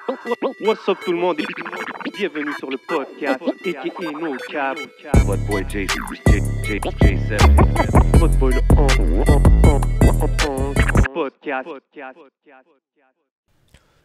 What's up tout le monde et bienvenue sur le podcast a.k.a. No Cap. What boy J7. Votre boy le podcast.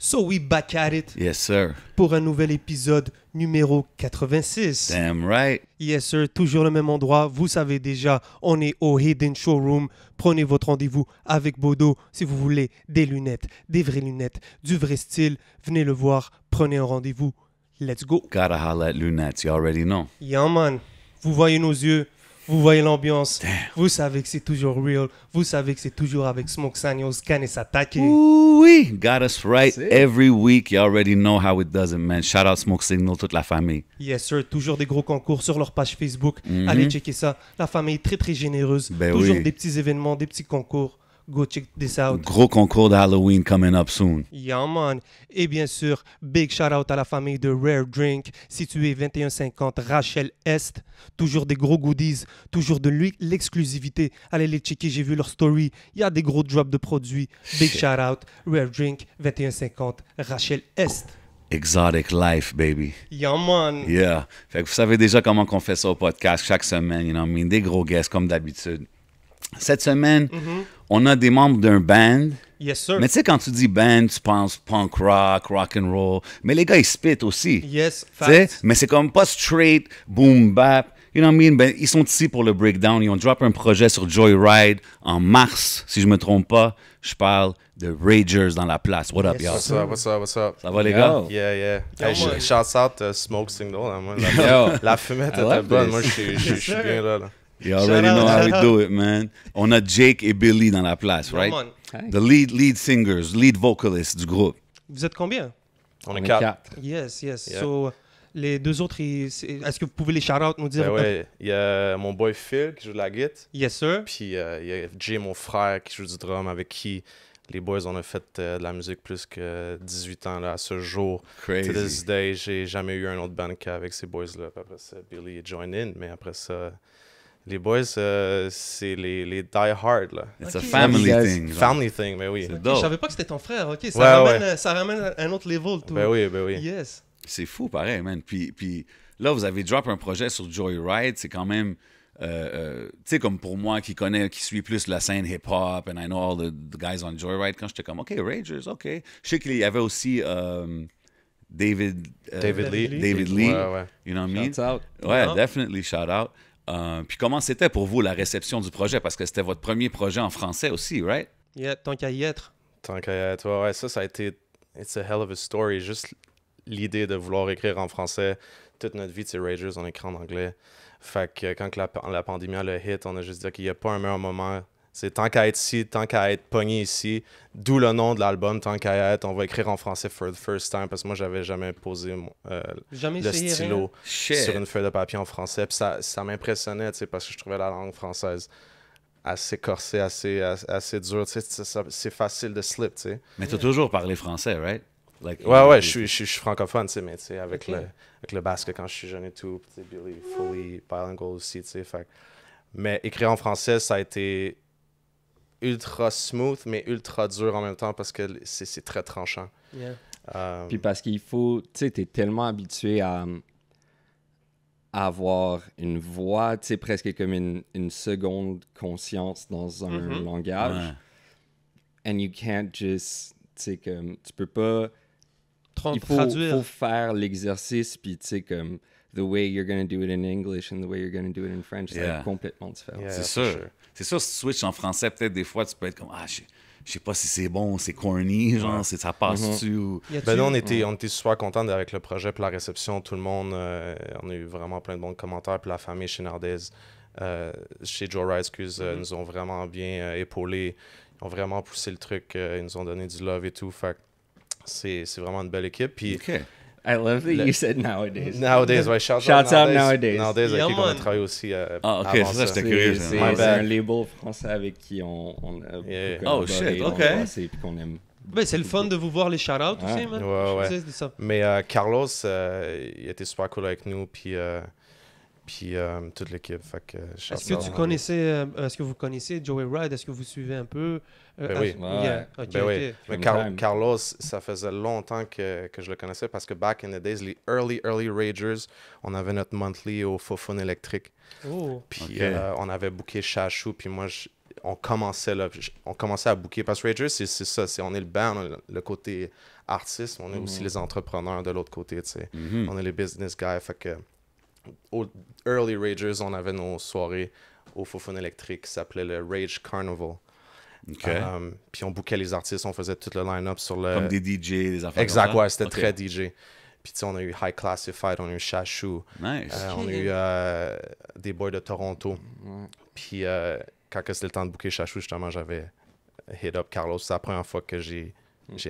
So we back at it Yes, sir. pour un nouvel épisode numéro 86. Damn right. Yes sir, toujours le même endroit. Vous savez déjà, on est au Hidden Showroom. Prenez votre rendez-vous avec Bodo si vous voulez des lunettes, des vraies lunettes, du vrai style. Venez le voir, prenez un rendez-vous. Let's go. Gotta holla at lunettes, you already know. Yeah man, vous voyez nos yeux, vous voyez l'ambiance. Vous savez que c'est toujours real. Vous savez que c'est toujours avec Smoke Signals, Can et Satake. Ooh-wee. Got us right every week. You already know how it does it, man. Shout out Smoke Signal, toute la famille. Yes sir, toujours des gros concours sur leur page Facebook. Allez checker ça. La famille est très très généreuse. Ben toujours oui. des petits événements, des petits concours. Go check this out. Gros concours de Halloween coming up soon. Yeah man. Et bien sûr, big shout out à la famille de Rare Drink, située 2150 Rachel Est. Toujours des gros goodies, toujours de l'exclusivité. Allez les checker, j'ai vu leur story. Il y a des gros drops de produits. Big shout out, Rare Drink, 2150 Rachel Est. Exotic life, baby. Yeah man. Yeah. Fait que vous savez déjà comment on fait ça au podcast chaque semaine, you know what I mean? Des gros guests comme d'habitude. Cette semaine, on a des membres d'un band. Yes sir. Mais tu sais, quand tu dis band, tu penses punk rock, rock and roll. Mais les gars, ils spit aussi. Yes, Tu sais, facts. mais c'est comme pas straight, boom bap. You know what I mean? Ben, ils sont ici pour le breakdown. Ils ont drop un projet sur Joyride en mars, si je me trompe pas. Je parle de Ragers dans la place. What up, y'all? What's up, what's up, what's up? Ça va, les gars? Yeah, yeah. Hey, man. shouts out Smoke Signal. Hein, moi, Yo. la fumette était love bonne. this. Moi, je suis bien là. You already Shout know out, how we shout do it, man. On a Jake et Billy dans la place, Yeah, right? man. The lead singers, lead vocalists du groupe. Vous êtes combien? On est On est quatre. 4. Yes, yes. Yeah. So, les deux autres, est-ce que vous pouvez les shout-out, nous dire? Ben ouais, il y a mon boy Phil qui joue de la guitare. Yes, sir. Puis il y a Jay, mon frère, qui joue du drum, avec qui les boys, on a fait de la musique plus que 18 ans là, à ce jour. To this Crazy. day, j'ai jamais eu un autre band qu'avec ces boys-là. Puis après ça, Billy est join in, mais après ça, les boys, c'est les die-hard, là. It's Ok. a family Yes. thing. genre. Family thing, mais oui. C'est Je dope. savais pas que c'était ton frère, ok? Ça, Ouais, ramène, ça ramène un autre level, tout. Ben oui, ben oui. Yes. C'est fou, pareil, man. Puis là, vous avez drop un projet sur Joyride. C'est quand même, tu sais, comme pour moi qui suis plus la scène hip-hop, and I know all the guys on Joyride, quand j'étais comme, OK, Ragers, OK. Je sais qu'il y avait aussi David David Lee. David Lee. Ouais, ouais. You know what I mean? Shouts out. Ouais, Yeah. definitely, shout out. Puis comment c'était pour vous la réception du projet? Parce que c'était votre premier projet en français aussi, right? Yeah, tant qu'à y être. Tant qu'à toi, ouais, ça a été. It's a hell of a story. Juste l'idée de vouloir écrire en français. Toute notre vie, c'est Ragers, on écrit en anglais. Fait que quand la pandémie a le hit, on a juste dit qu'il n'y a pas un meilleur moment. C'est tant qu'à être ici, tant qu'à être pogné ici. D'où le nom de l'album, tant qu'à être. On va écrire en français for the first time parce que moi, j'avais jamais posé Jamais le essayé rien. stylo Shit. sur une feuille de papier en français. Puis ça m'impressionnait, tu sais, parce que je trouvais la langue française assez corsée, assez dure. Tu sais, c'est facile de slip, tu sais. Mais t'as toujours parlé français, right? Like, Ouais, je suis francophone, tu sais, mais tu sais, avec, Ok. avec le basket quand je suis jeune et tout, puis tu sais, Billy, fully bilingual aussi, tu sais, fait. Mais écrire en français, ça a été ultra smooth, mais ultra dur en même temps parce que c'est très tranchant. Yeah. Puis parce qu'il faut, tu sais, t'es tellement habitué à avoir une voix, tu sais, presque comme une seconde conscience dans un langage. Ouais. And you can't just, tu sais, comme, tu peux pas... Il faut Traduire. faire l'exercice, puis tu sais, comme, the way you're going to do it in English and the way you're going to do it in French, Yeah. c'est complètement différent. Yeah. C'est for sûr. sure. C'est sûr, si tu switches en français, peut-être des fois, tu peux être comme, je sais pas si c'est bon, c'est corny, genre, ça passe-tu ou... Y a-tu- Ben nous, on était super contents avec le projet, puis la réception, tout le monde, on a eu vraiment plein de bons commentaires, puis la famille chez Nardez, chez Joyride, excuse, nous ont vraiment bien épaulés, ils ont vraiment poussé le truc, ils nous ont donné du love et tout, fait que c'est vraiment une belle équipe, puis OK. I love that you said nowadays. Nowadays, ouais, shout Shouts out nowadays. Nowadays, Yeah, avec qui on a man. travaillé aussi Ah, ok, avant c'est ça, j'étais C'est curieux. c'est- My c'est bad. un label français avec qui on a Yeah. beaucoup Oh, collaboré shit, dans ok. le passé, puis qu'on aime. Ben, c'est le fun de vous voir les shout-outs aussi, Ouais. man. Ouais, ouais. C'est ça. Mais Carlos, il était super cool avec nous, puis puis toute l'équipe. Fait que est-ce que vous connaissez Joey Ride? Est-ce que vous suivez un peu? Ben oui. Yeah. Ok, Ben oui. ok. Mais Anytime. Carlos, ça faisait longtemps que je le connaissais parce que back in the days, les early Ragers, on avait notre monthly au Fofun électrique. Oh. Puis Ok. on avait booké Chachou, puis moi, on commençait à booker. Parce que Ragers, c'est ça, on est le band, on a le côté artiste, on est aussi les entrepreneurs de l'autre côté, tu sais. Mhm. On est les business guys, fait que aux early Ragers, on avait nos soirées au Fofun électrique qui s'appelait le Rage Carnival. OK. Puis on bookait les artistes, on faisait tout le line-up sur le... Comme des DJ, des affaires Exact, comme ça? ouais, c'était OK. très DJ. Puis tu sais, on a eu High Classified, on a eu Chachou, Nice. on a eu des boys de Toronto. Puis quand c'était le temps de booker Chachou, justement, j'avais hit up Carlos. C'est la première fois que j'ai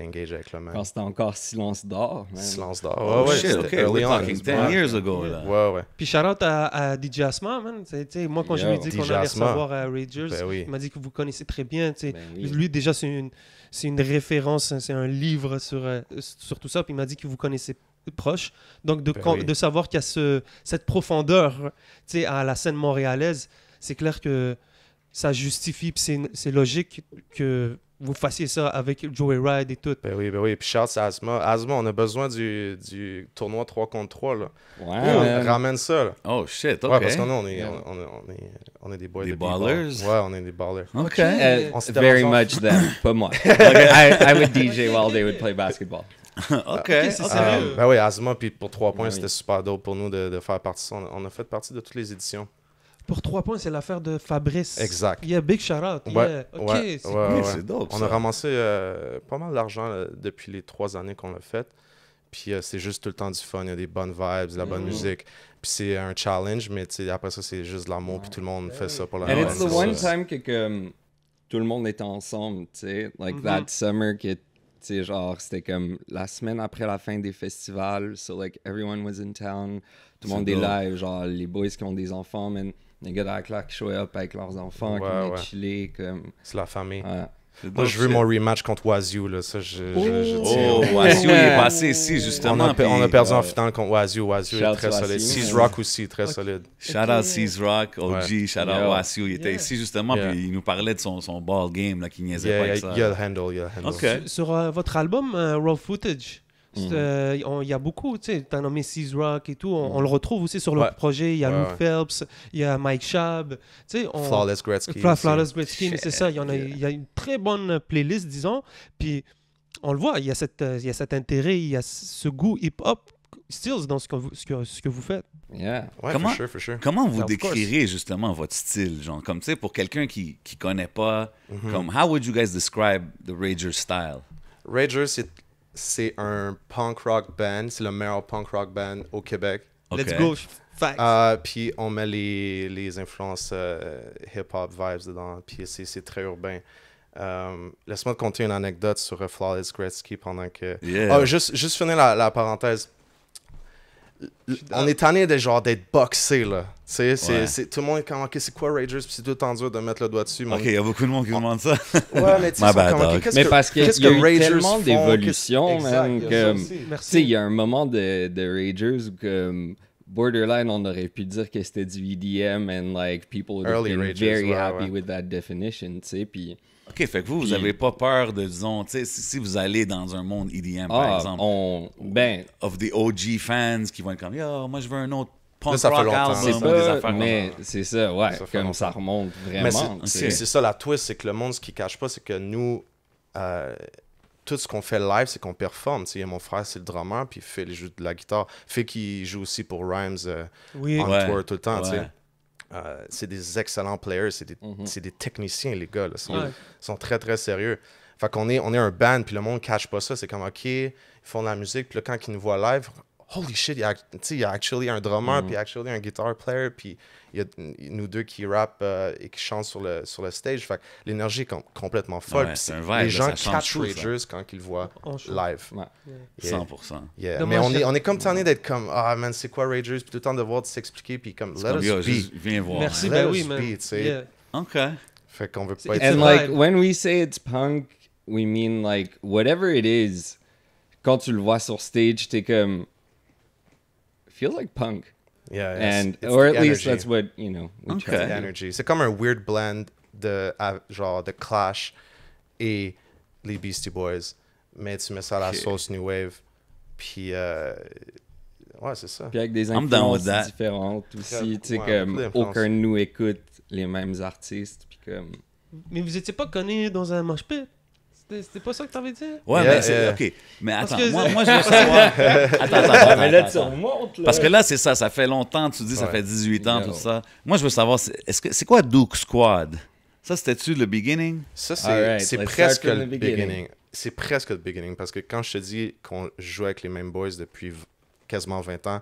engagé avec le man. Quand c'était encore Silence d'or. man. Silence d'or. Oh, ouais, shit, c'était OK. early We're on. talking 10 Ouais. years ago, là. Ouais, ouais. Puis shout-out à DJ Asma, man. Tu sais, moi, quand je lui ai dit qu'on DJ allait Asma. recevoir à Ragers, Ben oui. il m'a dit que vous connaissez très bien. Tu sais. Ben oui. Lui, déjà, c'est une référence, c'est un livre sur tout ça. Puis il m'a dit que vous connaissez proche. Donc, Ben oui. de savoir qu'il y a cette profondeur, tu sais, à la scène montréalaise, c'est clair que ça justifie, puis c'est logique que vous fassiez ça avec Joey Ride et tout. Ben oui. Puis Charles, c'est Asma. Asma, on a besoin du tournoi 3 contre 3, là. Ouais, On man. ramène ça, là. Oh, shit, OK. Ouais, parce que nous, Yeah. on est des boys Des de b-ball. ballers? Ouais, on est des ballers. OK. On s'était Very rendu en- much them, pas moi. I would DJ while they would play basketball. OK. c'est OK. sérieux. Ben oui, Asma, puis pour 3 points, Oui. c'était super dope pour nous de faire partie de ça. On a fait partie de toutes les éditions. Pour 3 points, c'est l'affaire de Fabrice. Exact. Yeah, big shout-out. Ouais, Yeah. OK, ouais, c'est ouais, cool. ouais. C'est dope, On ça. a ramassé pas mal d'argent depuis les 3 années qu'on l'a fait. Puis c'est juste tout le temps du fun. Il y a des bonnes vibes, de la bonne musique. Puis c'est un challenge, mais tu sais, après ça, c'est juste de l'amour. Puis tout le monde fait ça pour la And Ouais, it's the c'est one ça. time que comme, tout le monde était ensemble, tu sais. Like Mhm. that summer que, tu sais, genre, c'était comme la semaine après la fin des festivals. So, like, everyone was in town. Tout le C'est monde est dope. live. Genre, les boys qui ont des enfants, man. Les gars de la claque show up avec leurs enfants, qui Ouais, venaient ouais. chiller, comme... C'est la famille. Ouais. C'est Moi, dope je veux shit. mon rematch contre Wazoo, là. Ça, je Oh, tiens. Wassio, il est passé ici, justement. On a puis, perdu en finale contre Wazoo. Wazoo Shout est out très to solide. Wazoo. Seas Rock aussi, très solide. Shout out Seas Rock, OG, Ouais. shout out Yeah. Wassio. Il était Yeah. ici, justement, Yeah. puis il nous parlait de son ball game, là, qui niaisait pas Il avec ça. y a le handle, il y a le handle. OK. Sur votre album, Raw Footage, Mhm. il y a beaucoup, tu sais, t'as nommé Seas Rock et tout, on le retrouve aussi sur l'autre Ouais. projet, il y a Ouais, Lou ouais. Phelps, il y a Mike Shab, tu sais, Flawless Gretzky. Flawless Gretzky, mais c'est ça, il Yeah. y a une très bonne playlist, disons, puis on le voit, il y a cet intérêt, il y a ce goût hip-hop, Stills, dans ce que vous faites. Yeah. Ouais, Comment- for sure. Comment vous Of course. décrirez justement votre style, genre, comme, tu sais, pour quelqu'un qui connaît pas, Mhm. comme, how would you guys describe the Rager style? Rager, c'est un punk rock band. C'est le meilleur punk rock band au Québec. Let's OK. go, facts. Puis on met les influences hip-hop vibes dedans. Puis c'est très urbain. Laisse-moi te conter une anecdote sur Flawless Gretzky pendant que... Yeah. Ah, juste finir la parenthèse. On est tanné d'être boxé, là. Tu sais, tout le monde est comme, OK, c'est quoi Ragers? Puis c'est tout le temps dur de mettre le doigt dessus. mais OK, il y a beaucoup de monde qui demande ça. Ouais, mais tu sais, My ils sont bad, comme, OK, dog. qu'est-ce Mais que- parce qu'il y qu'est-ce a que eu Ragers tellement font? d'évolution, Exact, man, il y a ça que... aussi. Tu Merci. sais, il y a un moment de Ragers où que borderline, on aurait pu dire que c'était du EDM and like people would have Early been Ragers, very ouais, happy ouais. with that definition, tu sais, puis OK, fait que vous Puis- avez pas peur de, disons, tu sais, si vous allez dans un monde EDM, par exemple, of the OG fans qui vont être comme, yo, moi je veux un autre punk Là, ça fait rock longtemps. album, c'est des pas, affaires mais comme c'est ça, ouais, Ça fait comme ça longtemps. remonte Mais vraiment. tu c'est sais. c'est ça la twist, c'est que le monde, ce qu'il cache pas, c'est que nous, tout ce qu'on fait live, c'est qu'on performe. Tu sais, mon frère, c'est le drummer, puis Phil, il joue de la guitare. Phil, qui joue aussi pour Rhymes Oui, on Ouais, tour tout le temps, tu ouais. sais. C'est des excellents players, c'est des techniciens, les gars. Là. Ouais. Ils sont très, très sérieux. Fait qu'on est un band, puis le monde ne cache pas ça. C'est comme, OK, ils font de la musique, puis là, quand ils nous voient live, holy shit, il y a actually un drummer, puis actually un guitar player, puis il y a nous deux qui rappent et qui chantent sur le stage. Fait que l'énergie est complètement folle. Ouais, Puis c'est un vibe, les là, gens ça change catch tout, ça. Ragers quand ils le voient En show. live. Ouais. Yeah. 100%. Yeah. Non, Mais moi, on est comme tanné d'être comme, ah man, c'est quoi Ragers? Puis tout le temps de voir, de s'expliquer, puis comme, let Comme, yo, us juste be. viens voir. Merci, Let ben us oui, man. be, tu sais. Yeah. OK. Fait qu'on veut C'est- pas être... it's And a like vibe. when we say it's punk, we mean like whatever it is. Quand tu le vois sur stage, t'es comme feels like punk. Yeah, And it's or the at least energy. that's what, you know, we Okay. try to The do. energy. C'est comme un weird blend genre de Clash et les Beastie Boys. Mais tu mets ça à la Ok. sauce New Wave. Puis, ouais, c'est ça. Puis avec des I'm down with influences that. différentes aussi, tu sais, Ouais, comme beaucoup d'influences. aucun de nous écoute les mêmes artistes, puis comme... Mais vous étiez pas connus dans un mosh pit? C'était pas ça que t'avais dit? Ouais, Yeah, mais c'est. yeah. OK. Mais Parce attends, que moi, je veux savoir. Attends. Mais là, tu remontes, là. Parce que là, c'est ça. Ça fait longtemps. Tu dis, ça Ouais. fait 18 ans, Yeah. tout ça. Moi, je veux savoir, c'est quoi Duke Squad? Ça, c'était-tu le beginning? Ça, Alright, c'est let's presque start from le the beginning. beginning. C'est presque le beginning. Parce que quand je te dis qu'on jouait avec les mêmes boys depuis quasiment 20 ans,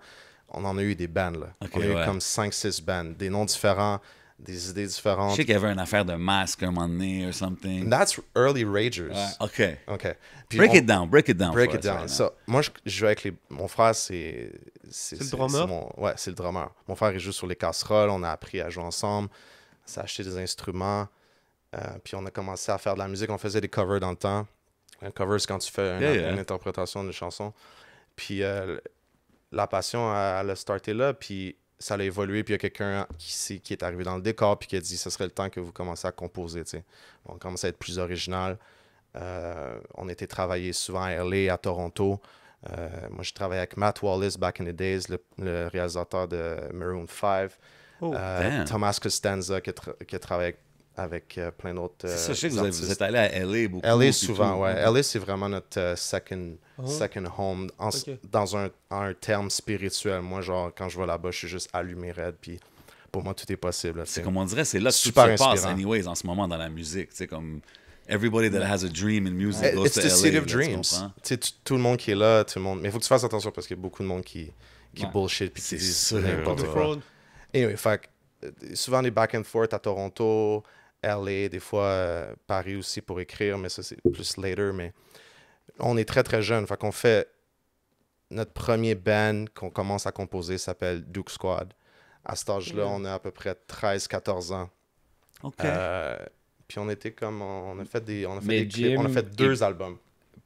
on en a eu des bands, là. Ok, on a eu ouais. comme 5-6 bands. Des noms différents, des idées Je différentes. sais qu'il y avait une affaire de masque un moment donné, or something. That's early Ragers. Ouais. OK. OK. Puis Break on- it down. Break for it us down. right now. Ça, moi, je joue avec mon frère, c'est le drummer? Ouais, c'est le drummer. Mon frère, il joue sur les casseroles. On a appris à jouer ensemble. On s'est acheté des instruments. Puis on a commencé à faire de la musique. On faisait des covers dans le temps. Un cover, c'est quand tu fais une interprétation d'une chanson. Puis la passion, elle a starté là. Puis ça a évolué. Puis il y a quelqu'un qui est arrivé dans le décor puis qui a dit ce serait le temps que vous commencez à composer. Tu sais. On commençait à être plus original. On était travaillé souvent à LA, à Toronto. Moi, je travaillais avec Matt Wallace back in the days, le réalisateur de Maroon 5. Oh, damn. Thomas Costanza qui a travaillé avec plein d'autres. C'est ça, je sais que vous artistes. êtes allé à LA beaucoup. LA puis souvent, tout. ouais. LA, c'est vraiment notre second home Ok. dans un terme spirituel. Moi, genre, quand je vais là-bas, je suis juste allumé raide. Puis pour moi, tout est possible. là, tu C'est sais. comme on dirait, c'est là que tout Super se passe, inspirant. anyways, en ce moment dans la musique. Tu sais, comme everybody that has a dream in music goes It's to the LA. city là, of tu dreams. comprends? Tu sais, tout le monde qui est là, tout le monde. Mais il faut que tu fasses attention parce qu'il y a beaucoup de monde qui Ouais. bullshit puis qui C'est disent sûr, n'importe ouais. quoi. fraud. Anyway, fait que, souvent des back and forth à Toronto, LA, des fois Paris aussi pour écrire, mais ça c'est plus later. Mais on est très très jeune, fait qu'on fait notre premier band qu'on commence à composer s'appelle Duke Squad. À cet âge-là, on a à peu près 13-14 ans. OK. Puis on était comme on a fait des Mais clips, on a Jim fait 2 albums.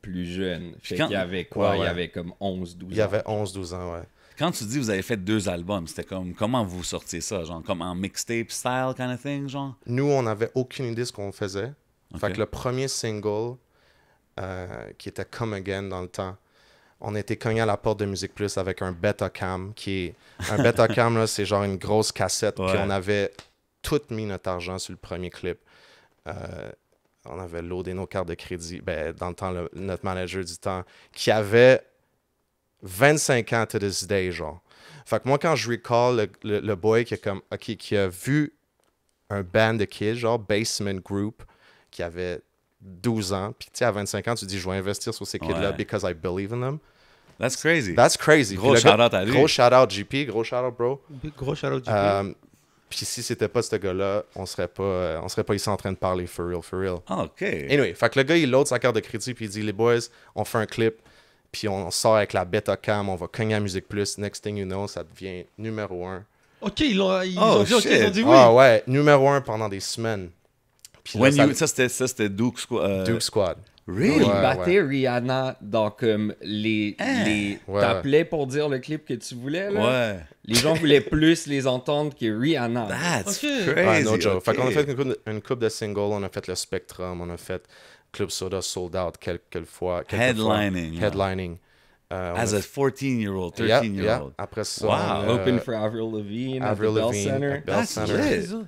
plus jeune. Fait quand- qu'il y avait quoi? Ouais, Il y ouais. avait comme 11-12 ans. Il y avait 11-12 ans, ouais. Quand tu dis vous avez fait 2 albums, c'était comme comment vous sortiez ça, genre comme en mixtape style kind of thing, genre? Nous, on n'avait aucune idée de ce qu'on faisait. Fait Ok. que le premier single, qui était Come Again dans le temps, on était cogné à la porte de Musique Plus avec un Betacam, qui est... Un Betacam, là, c'est genre une grosse cassette, puis Ouais. on avait tout mis notre argent sur le premier clip. On avait loadé nos cartes de crédit. Ben, dans le temps, notre manager du temps, qui avait 25 ans to this day, genre. Fait que moi, quand je recall le boy qui a vu un band de kids, genre Basement Group, qui avait 12 ans, puis tu sais, à 25 ans, tu dis, je vais investir sur ces kids-là Ouais. because I believe in them. That's crazy. That's crazy. Gros Puis le gars- shout-out à lui. Gros shout-out JP, gros shout-out bro. Big gros shout-out, JP. Puis si c'était pas ce gars-là, on serait pas ici en train de parler for real, for real. Ah, OK. Anyway, fait que le gars, il load sa carte de crédit, puis il dit, les boys, on fait un clip, puis on sort avec la Betacam, on va cogner à Musique Plus. Next thing you know, ça devient numéro 1. Ok, ils ont Oh, dit, ok, ils ont shit. dit oui. Ah ouais, numéro 1 pendant des semaines. Puis là, When you, ça, c'était Duke Squad. Duke Squad. Really? Il Ouais, battait Rihanna dans comme les... Ouais, T'appelais pour dire le clip que tu voulais, là. Ouais. Les gens voulaient plus les entendre que Rihanna. That's Ok. crazy. Ouais, no joke. OK. Fait qu'on a fait une coupe de singles, on a fait le Spectrum, on a fait Club Soda Sold Out quelques fois. Headlining, yeah. Headlining. On As a a 14-year-old, Yeah, 13-year-old. yeah. Après ça, Wow. on a, Open for Avril Lavigne at the Avril Bell Lavigne, Center. at Bell That's Center. lit.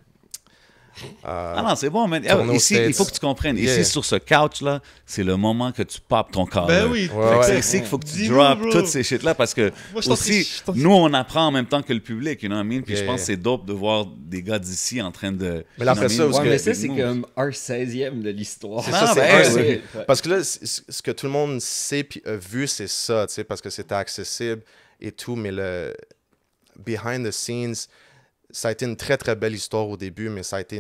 Ah non, c'est bon, man. Tourne aux Ici, il States. faut que tu comprennes. Yeah. Ici, sur ce couch-là, c'est le moment que tu popes ton corps. Ben oui. Ouais, ouais. C'est ici qu'il faut que tu Dis-nous, drops bro. toutes ces shit-là parce que Moi, je t'en aussi, prie, je t'en- nous, on apprend en même temps que le public, you know what I mean? Puis Yeah, je pense yeah. que c'est dope de voir des gars d'ici en train de... Mais là, après you ça, know what I parce mean? Ouais, mais que- ça, c'est Big moves. comme un 16e de l'histoire. C'est Ah, ça, c'est ben, un, ouais. c'est- Parce que là, ce que tout le monde sait puis a vu, c'est ça, tu sais, parce que c'était accessible et tout, mais le behind the scenes, ça a été une très, très belle histoire au début, mais ça a été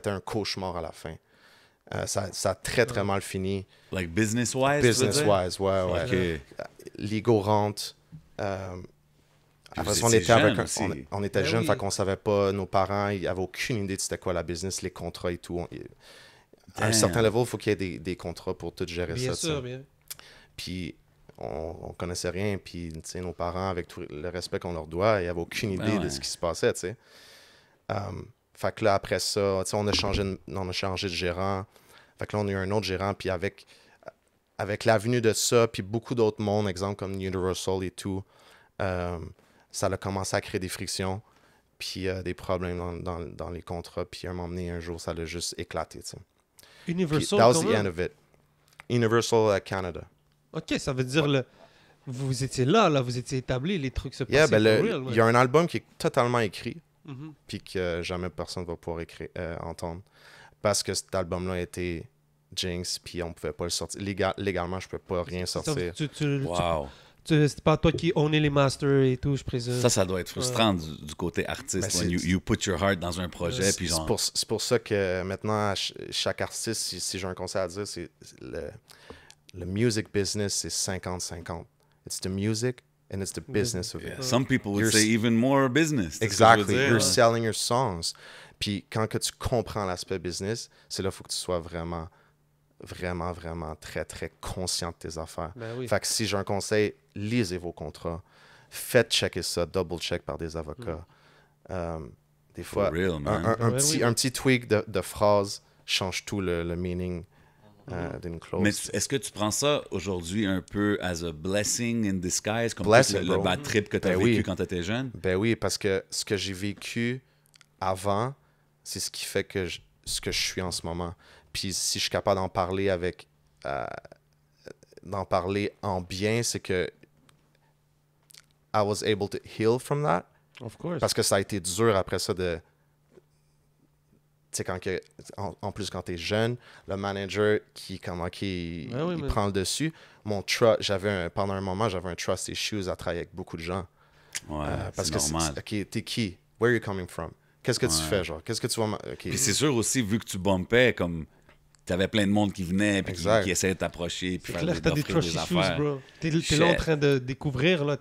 un cauchemar à la fin. Ça a très, très mal fini. Like business-wise? tu veux dire? Business-wise, ouais. OK. L'ego rentre. Après vous ça, on étiez était avec jeunes aussi. on était Ben jeunes, oui. fait qu'on savait pas, nos parents, ils avaient aucune idée de c'était quoi la business, les contrats et tout. À un Damn. certain level, il faut qu'il y ait des contrats pour tout gérer Bien ça. tu sûr, sais. bien. Puis on connaissait rien, puis tu sais, nos parents, avec tout le respect qu'on leur doit, ils n'avaient aucune idée de ce qui se passait, tu sais. Fait que là, après ça, tu sais, on a changé de gérant. Fait que là, on a eu un autre gérant, puis avec l'avenue de ça, puis beaucoup d'autres mondes, exemple comme Universal et tout, ça a commencé à créer des frictions, puis des problèmes dans les contrats, puis à un moment donné, un jour, ça a juste éclaté, tu sais. Puis, Universal, that was quand the end même. of it. Universal Canada. OK, ça veut dire vous étiez là, vous étiez établi, les trucs se passaient Yeah, ben for real, il y a un album qui est totalement écrit, Mhm. puis que jamais personne va pouvoir entendre. Parce que cet album-là a été Jinx, puis on pouvait pas le sortir. Légalement, je peux pas rien sortir. Wow. C'est pas toi qui ownais les masters et tout, je présume. Ça doit être frustrant du côté artiste. Ben, when you put your heart dans un projet, puis genre... C'est pour ça que maintenant, chaque artiste, si j'ai un conseil à dire, c'est le music business, c'est 50-50. It's the music and it's the business of it. Yeah. Some people would You're say even more business. C'est ce que je veux Exactly. dire. You're selling your songs. Puis quand que tu comprends l'aspect business, c'est là qu'il faut que tu sois vraiment, vraiment, vraiment très, très conscient de tes affaires. Ben oui. Fait que si j'ai un conseil, lisez vos contrats. Faites checker ça, double check par des avocats. Des fois, For real, man. Ouais, oui. un petit tweak de phrase change tout le meaning d'une clause. Mais est-ce que tu prends ça aujourd'hui un peu as a blessing in disguise, comme Blessing, le bro. bad trip que tu as Ben vécu oui. quand tu étais jeune? Ben oui, parce que ce que j'ai vécu avant, c'est ce qui fait que ce que je suis en ce moment. Puis si je suis capable d'en parler d'en parler en bien, c'est que I was able to heal from that. Of course. Parce que ça a été dur après ça de... Tu sais, en plus, quand t'es jeune, le manager qui man. prend le dessus. Pendant un moment, j'avais un trust issues à travailler avec beaucoup de gens. Ouais, Parce c'est que normal. OK, t'es qui? Where are you coming from? Qu'est-ce que tu fais, genre? Qu'est-ce que tu vas... OK. Puis c'est sûr aussi, vu que tu bumpais, comme t'avais plein de monde qui venait, puis Exact. qui essayait de t'approcher, puis C'est clair, t'as des d'offrir trust des issues, affaires. bro. T'es Shit. là en train de découvrir, là,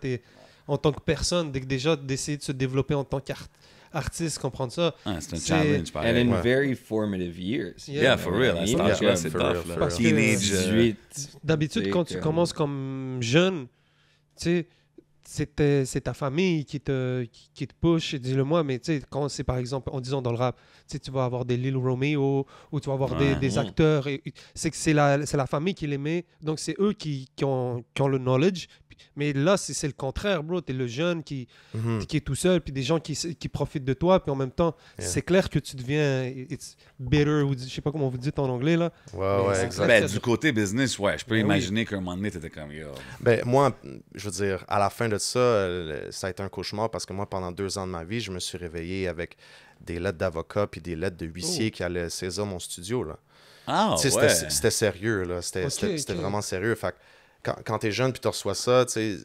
en tant que personne, déjà d'essayer de se développer en tant qu'artiste, comprendre ça. Ah, c'est un C'est- challenge, And pareil. in Ouais. very formative years. Yeah, for real. À cet Yeah, âge-là, c'est for tough. real, là. for real. Parce que- Teenage. 18. D'habitude, quand tu C'est commences comme jeune, tu sais, c'est ta famille qui te push, dis-le moi, mais tu sais, quand c'est par exemple, en disant dans le rap, tu sais, tu vas avoir des Lil Romeo ou tu vas avoir Ouais. des acteurs, c'est que c'est la famille qui les met, donc c'est eux qui ont le knowledge. Mais là, c'est le contraire, bro. T'es le jeune qui est tout seul, puis des gens qui profitent de toi, puis en même temps, Yeah. c'est clair que tu deviens it's bitter, ou je sais pas comment vous dites en anglais, là. Ouais, Mais ouais, c'est exact. Ben, du côté business, ouais, je peux Ben oui. imaginer qu'à un moment donné, t'étais comme yo. Ben, moi, je veux dire, à la fin de ça, ça a été un cauchemar parce que moi, pendant 2 ans de ma vie, je me suis réveillé avec des lettres d'avocat puis des lettres de huissier qui allaient saisir mon studio, là. Ah, Tu sais, ouais. c'était sérieux, là. C'était vraiment sérieux. Fait que quand t'es jeune puis tu reçois ça, tu sais,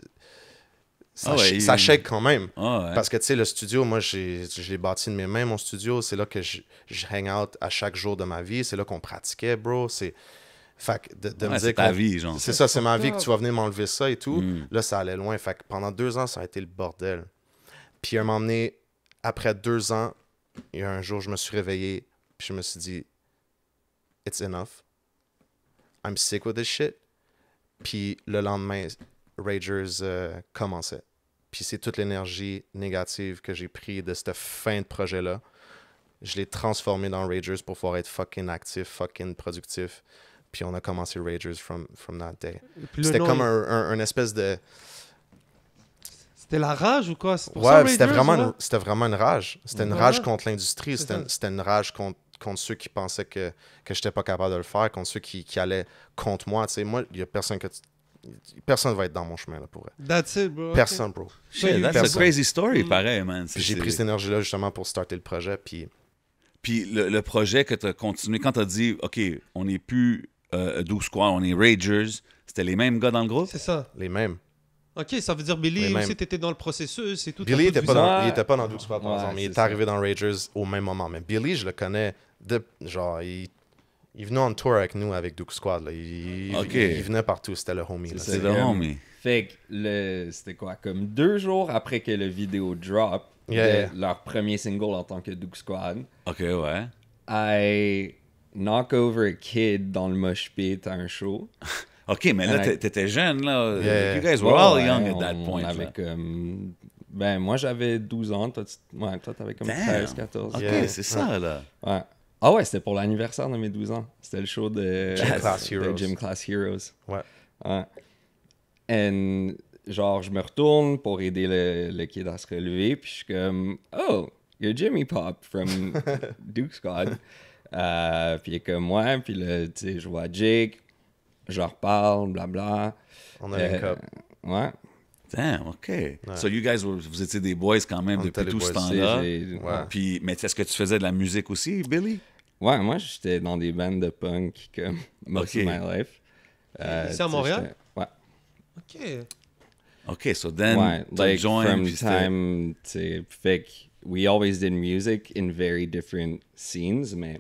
ça, Ah ouais, ça shake quand même. Ah, ouais. Parce que, tu sais, le studio, moi, je l'ai bâti de mes mains, mon studio. C'est là que je hang out à chaque jour de ma vie. C'est là qu'on pratiquait, bro. Fait que de me Ouais, dire c'est ta qu'on- vie, genre. C'est ça, c'est ma vie que tu vas venir m'enlever ça et tout. Mm. Là, ça allait loin. Fait que pendant 2 ans, ça a été le bordel. Puis à un moment donné, après 2 ans, il y a un jour, je me suis réveillé, puis je me suis dit, it's enough. I'm sick with this shit. Puis le lendemain, Ragers commençait. Puis c'est toute l'énergie négative que j'ai pris de cette fin de projet-là. Je l'ai transformé dans Ragers pour pouvoir être fucking actif, fucking productif. Puis on a commencé Ragers from that day. Puis le C'était nom, comme un espèce de... C'était la rage ou quoi? C'est pour ça, Ouais, c'était Raiders, là? vraiment une rage. C'était une Ouais. rage contre l'industrie. C'est ça. C'était une rage contre ceux qui pensaient que je n'étais pas capable de le faire, contre ceux qui allaient contre moi. Tu sais, moi, il y a personne va être dans mon chemin, là, pour vrai. That's it, bro. Personne, bro. Shit, that's a Personne. crazy story, pareil, man. Puis j'ai pris cette énergie-là, justement, pour starter le projet, puis... Puis le projet que tu as continué, quand tu as dit, OK, on n'est plus 12 Squad, on est Ragers, c'était les mêmes gars dans le groupe? C'est ça. Les mêmes. Ok, ça veut dire Billy Les mêmes. aussi, t'étais dans le processus et tout. Billy t'as était tout pas vu ça. dans, il était pas dans Duke Squad, par Ouais, exemple, mais il c'est est ça. arrivé dans Ragers au même moment. Mais Billy, je le connais, genre, il venait en tour avec nous, avec Duke Squad, là. Ok. Il venait partout, c'était le homie, là. C'est le homie. Fait que c'était quoi? Comme 2 jours après que le vidéo drop, Yeah. de leur premier single en tant que Duke Squad, OK, ouais. I knock over a kid dans le mosh pit à un show. OK, mais là, t'étais jeune, là. Yeah. You guys were all Ouais, young at that on point. avait là. comme... Ben, moi, j'avais 12 ans. Toi, t'avais comme Damn. 13, 14. OK, Yeah. c'est ça, là. Ouais. Ah ouais, c'était pour l'anniversaire de mes 12 ans. C'était le show de Gym Class de Heroes. Gym Class Heroes. Ouais. Ouais. Et genre, je me retourne pour aider le kid à se relever, puis je suis comme, oh, you're Jimmy Pop from Duke Squad. Puis il est comme, ouais, puis là, tu sais, je vois Jake, je leur parle, blabla. On a link up. Ouais. Damn, OK. So you guys, vous étiez des boys quand même On était depuis des tout ce boys. temps-là. Ouais. Puis, mais est-ce que tu faisais de la musique aussi, Billy? Ouais, moi, j'étais dans des bandes de punk comme most Ok. of my life. Ici à tu sais, Montréal? Ouais. OK. OK, so then, Ouais, t'as like joined, from puis c'était- time, tu sais, fait que we always did music in very different scenes, mais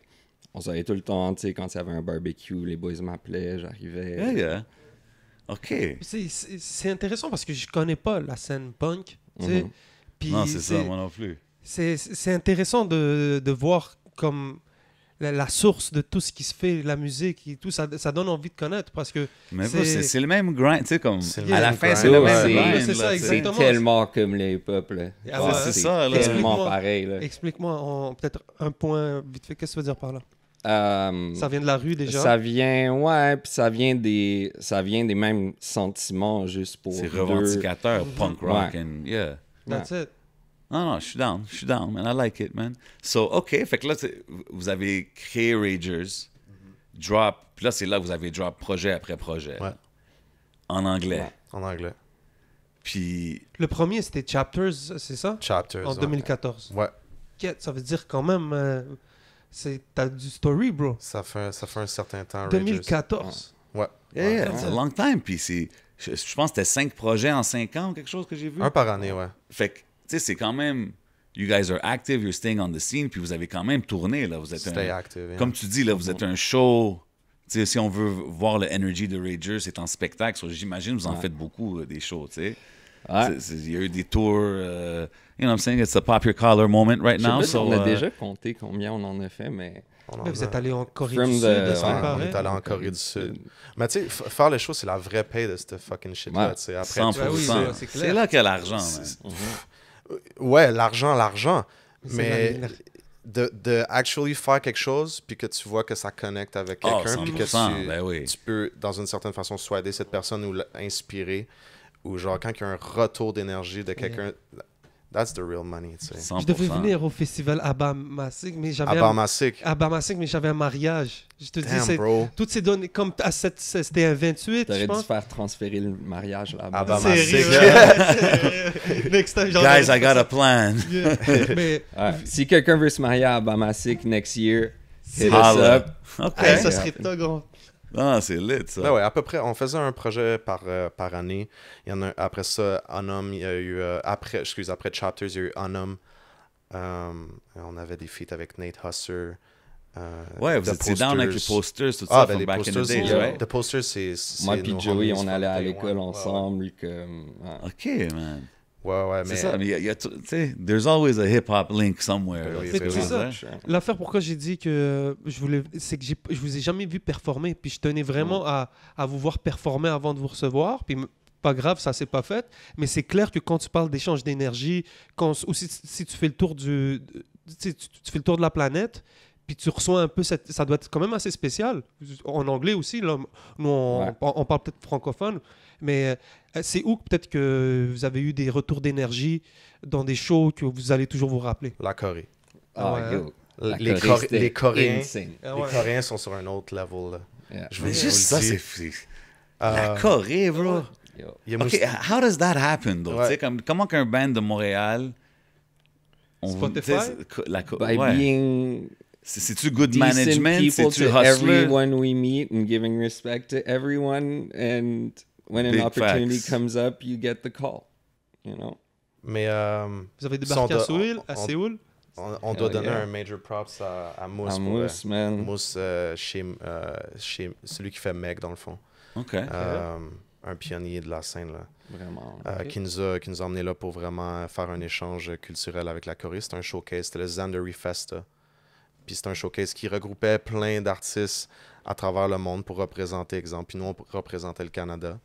on savait tout le temps, tu sais, quand il y avait un barbecue, les boys m'appelaient, j'arrivais. Yeah, yeah. OK. C'est intéressant parce que je connais pas la scène punk. Tu sais. Puis Non, c'est ça, moi non plus. c'est intéressant de voir comme la source de tout ce qui se fait, la musique et tout. Ça donne envie de connaître parce que Mais c'est- bro, c'est le même grind, tu sais, comme C'est le à la même fin, grind. c'est le Ouais, même c'est- grind. c'est ça, là, tu sais. C'est exactement. tellement comme les hip-hop, là. Ah Genre, ouais, c'est c'est ça, là. tellement Explique-moi. pareil, là. explique-moi peut-être un point vite fait. Qu'est-ce que tu veux dire par là? Euh, Ça vient de la rue déjà? Ça vient, ouais, puis ça vient des mêmes sentiments juste pour C'est deux. revendicateur, punk rock, Ouais. and yeah. That's it. Non, je suis down, man. I like it, man. So, OK, fait que là, vous avez créé Ragers, drop, puis là, c'est là que vous avez drop projet après projet. Ouais. En anglais. Ouais. En anglais. Puis, Le premier, c'était Chapters, c'est ça? Chapters. En ouais. 2014. Ouais. Quête, ça veut dire quand même... t'as du story, bro. Ça fait un certain temps, Ragers. 2014. Ouais. yeah, Ouais. it's a long time. Puis, je pense que c'était 5 projets en 5 ans ou quelque chose que j'ai vu. Un par année, ouais. Fait que, tu sais, c'est quand même... You guys are active, you're staying on the scene, puis vous avez quand même tourné, là. Vous êtes Stay active. yeah. Comme tu dis, là, vous êtes un show. Tu sais, si on veut voir le energy de Ragers, c'est en spectacle. So, j'imagine que vous en faites beaucoup, des shows, tu sais. Ouais. Il y a eu des tours. You know what I'm saying? It's a pop your collar moment right Je sais now. pas si So, on a déjà compté combien on en a fait, mais... On en Mais vous a- êtes allé en Corée From du the- Sud, est-ce ouais, qu'il on paraît? est allé en Corée du Sud. Mais tu sais, faire les choses, c'est la vraie paye de cette fucking shit-là. Ouais. tu sais. Après, 100%. Ouais, oui, c'est clair. C'est là qu'il y a l'argent, man. Ouais, l'argent. C'est Mais la- de actually faire quelque chose, puis que tu vois que ça connecte avec Oh, quelqu'un, puis que 100%, ben oui. tu peux, dans une certaine façon, soit aider cette personne ou l'inspirer, ou genre quand il y a un retour d'énergie de quelqu'un, that's the real money, tu sais. 100%. Je devais venir au festival Abamasik, mais j'avais À Barmassic. mais j'avais un mariage. Je te dis, Damn, c'est bro. toutes ces données, comme c'était un 28, je T'aurais dû pense. faire transférer le mariage là-bas. Ah, bah, Sérieux. Next time, j'en Guys, aurais I got a plan. Yeah. Mais Ouais. Si quelqu'un veut se marier à Bamasik next year, hit us Holla. up. OK. hey, ça serait top, gros. Ah, c'est lit, ça. Ben ouais, à peu près, on faisait un projet par année. Il y en a après ça, Unum, il y a eu après Chapters, il y a eu Unum. On avait des feats avec Nate Husser. Ouais, vous The étiez down avec les Posters. posters, tout Ah, ça, ben from les back in the posters, days, c'est- right? The Posters, c'est Moi c'est puis nos Joey, homies on from allait à day l'école one. ensemble. Comme, ouais. OK, man. Ouais, C'est mais ça, mais il y a tu sais, there's always a hip-hop link somewhere. Ben là, oui, tu Mais sais tu ce que sais je veux ça, dire? l'affaire pourquoi j'ai dit que c'est que je vous ai jamais vu performer, puis je tenais vraiment à vous voir performer avant de vous recevoir, puis pas grave, ça s'est pas fait, mais c'est clair que quand tu parles d'échange d'énergie, ou si tu fais le tour tu fais le tour de la planète, puis tu reçois un peu ça doit être quand même assez spécial. En anglais aussi, là, nous on parle peut-être francophone, mais c'est où peut-être que vous avez eu des retours d'énergie dans des shows que vous allez toujours vous rappeler. la Corée. Ah, ouais. yo. La Les, Corée, c'était les Coréens, insane. Ah les ouais. Coréens sont sur un autre level. Là. Yeah. Je Mais vous juste ça, le dis. c'est... La Euh, Corée, bro. Yo. il y a OK, Mous- how does that happen, though? Ouais. Tu sais, comment qu'un band de Montréal... Spotify? tu sais, By ouais. being C'est-tu good decent management? people C'est-tu to hustler? everyone we meet and giving respect to everyone, and when an Big opportunity facts. comes up, you get the call. You know. Mais Vous avez Ça, on débarqué à doit- Séoul, à on- Séoul? on doit Hell donner yeah. un major props à Mousse. À pour, Mousse, man. Mousse, chez celui qui fait Meg, dans le fond. OK. Un pionnier de la scène, là. Vraiment. Qui nous a emmenés là pour vraiment faire un échange culturel avec la Corée. C'était un showcase. C'était le Zandari Festa. Puis c'était un showcase qui regroupait plein d'artistes à travers le monde pour représenter, exemple. Puis nous, on représentait le Canada.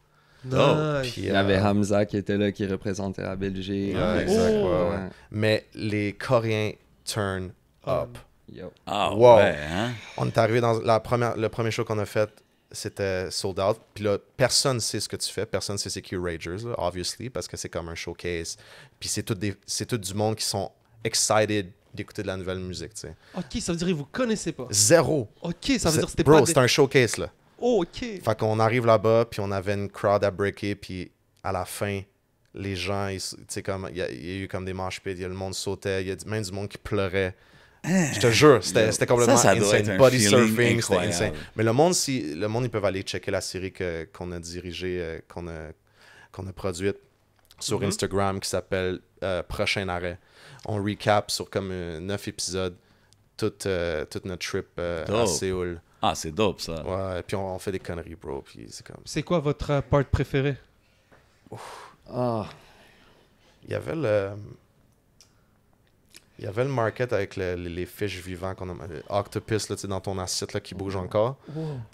Nice. Puis, Il y avait Hamza qui était là, qui représentait la Belgique. Ouais, exact, Oh. ouais. Mais les Coréens turn up. Yo. Ah Wow. ouais, hein? On est arrivé dans le premier show qu'on a fait, c'était sold out. Puis là, personne sait ce que tu fais. Personne sait c'est qui Ragers, là, obviously, parce que c'est comme un showcase. Puis c'est tout du monde qui sont excited d'écouter de la nouvelle musique, tu sais. Ok, ça veut dire que vous connaissez pas. Zéro. Ok, ça veut dire que c'était Bro, pas. c'est un showcase, là. Oh, ok. Fait qu'on arrive là-bas, puis on avait une crowd à breaker, puis à la fin, les gens, tu sais, comme, il y a eu comme des mosh pits, le monde sautait, il y a même du monde qui pleurait. Je te jure, c'était complètement ça doit être insane. un Body feeling surfing, c'était incroyable. insane. Mais le monde, ils peuvent aller checker la série qu'on a dirigée, qu'on a produite sur Instagram, qui s'appelle Prochain Arrêt. On recap sur comme 9 épisodes toute notre trip à Dope. Séoul. Ah, c'est dope, ça. Ouais, puis on fait des conneries, bro. Puis c'est comme. C'est quoi votre part préférée? Ah, Il y avait le market avec les fiches vivants qu'on a. Octopus, là, tu sais, dans ton assiette là, qui bouge encore.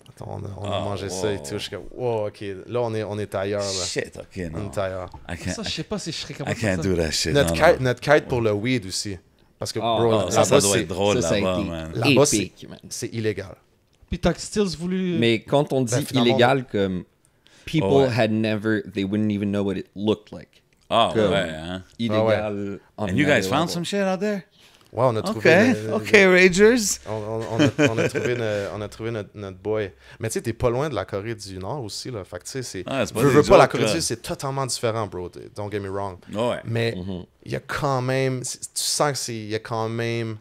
Attends, on a mangé ça et tout. Je suis comme, wow, ok. Là, on est ailleurs. Là. Shit, ok, On non. est ailleurs. Ça, je sais pas si je serais I capable de can't faire do that shit. Notre, non, quête, non. notre quête pour le weed aussi. Parce que, bro, Oh, Ça là-bas, doit être drôle ça a là-bas, été man. Là-bas, épique, man. c'est illégal. Puis t'as still voulu. Mais quand on dit Ben, finalement, illégal, comme people Ouais. had never, they wouldn't even know what it looked like. Ah, Comme- ouais, hein? Illégal. on And you guys another found level. some shit out there? Ouais, on a Ok, trouvé. ok, Ragers. On a trouvé notre boy. Mais tu sais, t'es pas loin de la Corée du Nord aussi, là. Fait que tu sais, c'est. Ah, c'est pas veux, des veux pas, la jokes, Corée du là. Sud, c'est totalement différent, bro. Don't get me wrong. Ouais. Mais il y a quand même. Tu sens qu'il y a quand même.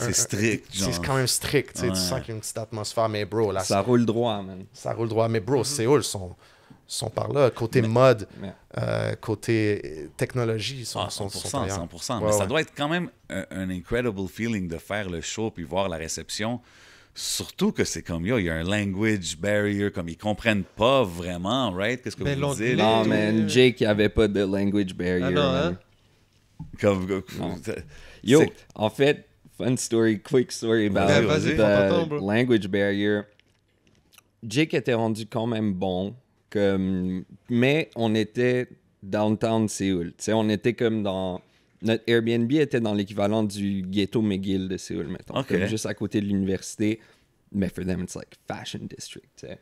C'est strict, genre. C'est quand même strict, tu sais. Ouais. Tu sens qu'il y a une petite atmosphère. Mais bro, là, Ça roule droit, man. ça roule droit. Mais bro, Séoul sont par là. Côté mode, Ouais. côté technologie, ils sont, Ah, sont 100%, ailleurs. 100%. Ouais, Mais ça ouais. doit être quand même un incredible feeling de faire le show puis voir la réception. Surtout que c'est comme, yo, il y a un language barrier, comme ils comprennent pas vraiment, right? Qu'est-ce que Ben, vous l'anglais, dites? Non, tout. man, Jake, il avait pas de language barrier. Ah non, man. hein? Comme, Non. Yo, c'est- en fait, quick story about Vas-y, vas-y. prends ton temps, the bro. language barrier. Jake était rendu quand même bon, mais on était downtown Séoul. Tu sais, on était comme dans... Notre Airbnb était dans l'équivalent du ghetto McGill de Séoul, mettons. Ok. Comme juste à côté de l'université. Mais for them, it's like fashion district, tu sais.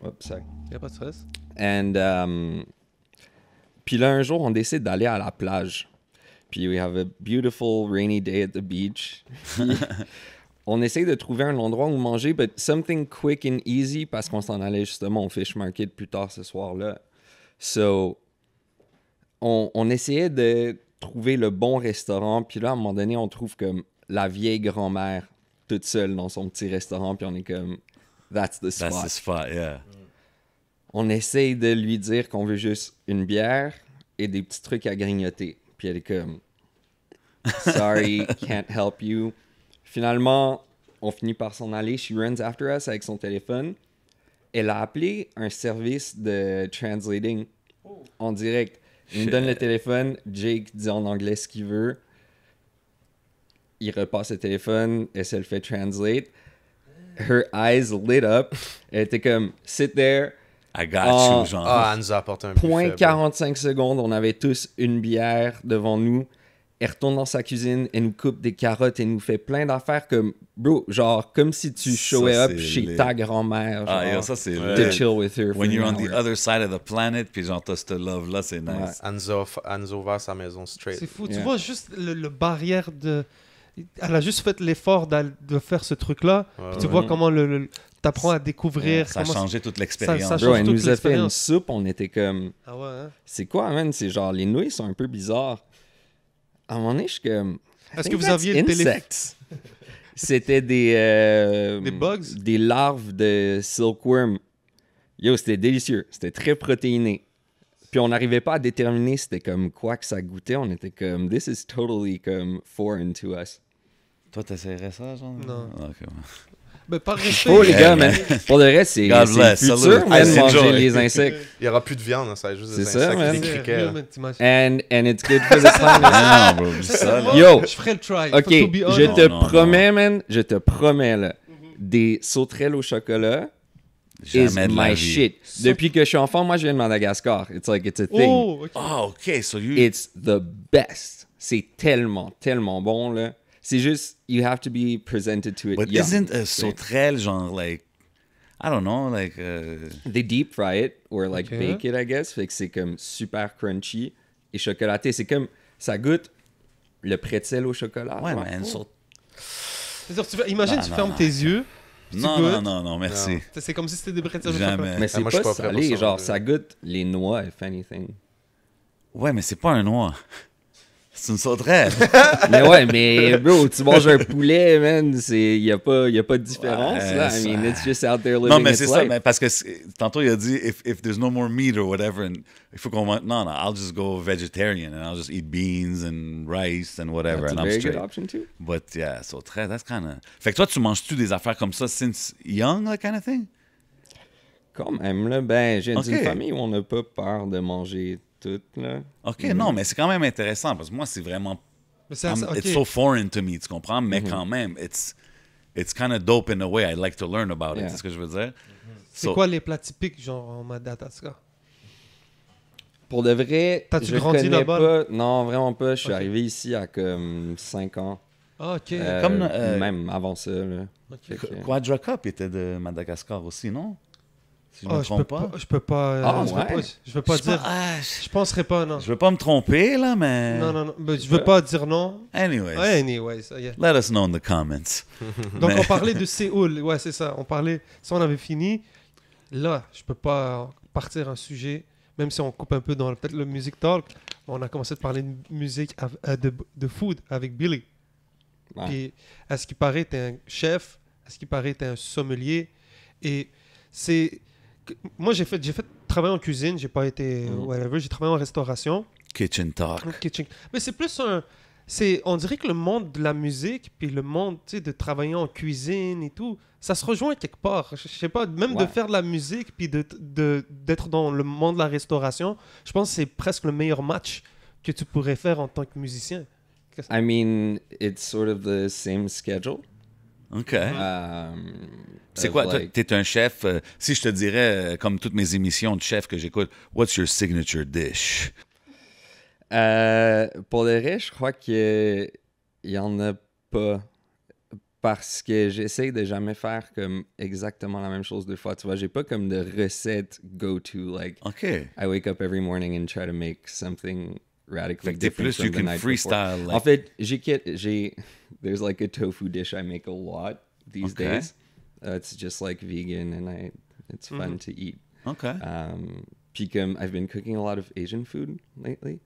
Oups, sorry. Y a pas de stress. And puis là, un jour, on décide d'aller à la plage. Puis we have a beautiful rainy day at the beach. Puis, on essaye de trouver un endroit où manger, but something quick and easy parce qu'on s'en allait justement au fish market plus tard ce soir-là. So, on essayait de trouver le bon restaurant. Puis là, à un moment donné, on trouve comme la vieille grand-mère toute seule dans son petit restaurant. Puis on est comme, that's the spot. That's the spot, yeah. On essaye de lui dire qu'on veut juste une bière et des petits trucs à grignoter. Puis elle est comme, sorry, can't help you. Finalement, on finit par s'en aller. She runs after us avec son téléphone. Elle a appelé un service de translating en direct. Il me donne le téléphone. Jake dit en anglais ce qu'il veut. Il repasse le téléphone. Elle se le fait translate. Her eyes lit up. Elle était comme, sit there. I got Ah, you, genre. Ah, elle nous a apporté un Point buffet, bro. 45 secondes, on avait tous une bière devant nous. Elle retourne dans sa cuisine, elle nous coupe des carottes, elle nous fait plein d'affaires comme, bro, genre, comme si tu Ça, showais up c'est chez lit. ta grand-mère, Ah, yo, genre, ça, c'est to lit. chill with her. When for you're an on the hour. other side of the planet, puis genre, t'as ce love-là, c'est nice. Ouais. Elle nous a ouvert sa maison straight. C'est fou. Tu Yeah. vois juste le barrière de. Elle a juste fait l'effort de faire ce truc-là. Puis tu vois comment t'apprends à découvrir. Ça a comment changé toute ça l'expérience. change Bro, elle toute nous a fait une l'expérience. soupe, on était comme, Ah ouais, hein? c'est quoi, man? C'est genre, les nouilles sont un peu bizarres. À un moment donné, je suis comme, Est-ce I que think vous that's aviez le téléphone? insects. C'était des bugs? Des larves de silkworm. Yo, c'était délicieux. C'était très protéiné. Puis on n'arrivait pas à déterminer c'était comme quoi que ça goûtait. On était comme, this is totally comme foreign to us. Toi, t'essaierais ça, genre? Non. Ah, ok, ouais. Ben, par respect. Oh, les gars, man. Pour le reste, c'est God le bless. futur, Salute. man, I manger enjoy. les insectes. Il n'y aura plus de viande, ça va être juste des C'est ça, insectes man. et des criquets. là. And it's good for the planet. Ah, non, bro, oublie ça, là. Yo. Je ferais le try. OK, To be honest. je te Non, promets, man, je te promets, là, des sauterelles au chocolat is Jamais de la my vie. shit. Depuis que je suis enfant, moi, je viens de Madagascar. It's like, it's a thing. Oh, ok. Ah, OK, so you... It's the best. C'est tellement, tellement bon, là. C'est juste, you have to be presented to it But young. isn't a sauterelle, genre, like... I don't know, like... They deep fry it or like Ok. bake it, I guess. Fait que c'est comme super crunchy et chocolaté. C'est comme, ça goûte le pretzel au chocolat. Ouais, genre. man, C'est-à-dire, imagine, Non, tu non, fermes non. tes yeux. Non, goûtes. non, non, non, merci. C'est comme si c'était des bretzels. Jamais. Mais c'est moi, je suis pas pas prêt pour salé, ça, genre, non. ça goûte les noix, if anything. Ouais, mais c'est pas un noix. C'est une sauterelle. Mais ouais, mais bro, tu manges un poulet, man, y a pas de différence, Ouais, là. I mean, it's just out there living Non, mais its c'est ça, life. mais parce que tantôt il a dit if there's no more meat or whatever, and il faut qu'on non, I'll just go vegetarian and I'll just eat beans and rice and whatever That's and a I'm very straight. good option, too. But yeah, sauterelle, that's kind of. Fait que toi, tu manges-tu des affaires comme ça since young, that kind of thing? Quand même, là, ben, j'ai Ok. une famille où on n'a pas peur de manger tout, là. Ok, non, mais c'est quand même intéressant parce que moi, c'est vraiment. Mais c'est ok. It's so foreign to me, tu comprends? Mais quand même, it's kind of dope in a way. I'd like to learn about it, Yeah. c'est ce que je veux dire. C'est So- quoi les plats typiques, genre, en Madagascar? Pour de vrai, T'as-tu je grandi connais là-bas, pas. Non, vraiment pas. Je suis Ok. arrivé ici à comme 5 ans. Ah, ok. Comme, Même avant ça, là. Ok. Fait que- Quadra Cup était de Madagascar aussi, non? Si je Ah, me trompe pas. Je peux pas. Ah, je peux ouais? pas, je veux pas Je dire. pense- ah, Je penserais pas, non. je veux pas me tromper, là, mais. Non, non, non. Mais je veux pas dire non. Anyways, Ouais, anyways, yeah. let us know in the comments. Donc, Mais- on parlait de Séoul. Ouais, c'est ça. On parlait. Si on avait fini, là, je peux pas partir un sujet, même si on coupe un peu dans peut-être le music talk. On a commencé de parler de musique, de food avec Billy. Ouais. Puis, à ce qui paraît, t'es un chef. À ce qui paraît, t'es un sommelier. Et c'est. Moi, j'ai fait travailler en cuisine. J'ai pas été. Whatever. J'ai travaillé en restauration. Kitchen Talk. Kitchen. Mais c'est plus un. On dirait que le monde de la musique, puis le monde, tu sais, de travailler en cuisine et tout, ça se rejoint quelque part. Je sais pas, même de Ouais. faire de la musique, puis d'être dans le monde de la restauration, je pense que c'est presque le meilleur match que tu pourrais faire en tant que musicien. I mean, it's sort of the same schedule. OK. C'est of quoi? Toi, like- t'es un chef. Si je te dirais, comme toutes mes émissions de chef que j'écoute, what's your signature dish? Pour le reste, je crois qu'il y en a pas. Parce que j'essaie de jamais faire comme exactement la même chose deux fois. Tu vois, j'ai pas comme de recette go-to. Like, OK. I wake up every morning and try to make something radically Fait que t'es different plus, from you the can night freestyle. before. Like, En fait, there's like a tofu dish I make a lot these Okay. days. It's just like vegan and it's fun to eat. OK. Puis comme I've been cooking a lot of Asian food lately.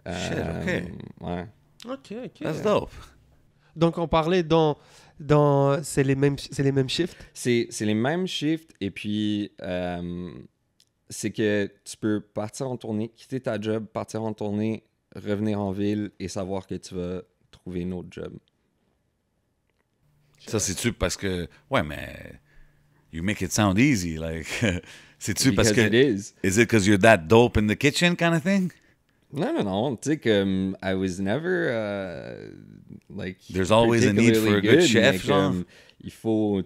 Shit, OK. Ouais. Ok, ok. That's dope. Donc, on parlait c'est les mêmes shifts. C'est les mêmes shifts et puis c'est que tu peux partir en tournée, quitter ta job, partir en tournée, revenir en ville et savoir que tu vas trouver une autre job. Ça, c'est-tu parce que. Ouais, mais. You make it sound easy. Like, c'est-tu parce Because que. it is. Is it because you're that dope in the kitchen kind of thing? Non. Tu sais, comme I was never like. There's always a need for a particularly good chef, mais genre. comme, il faut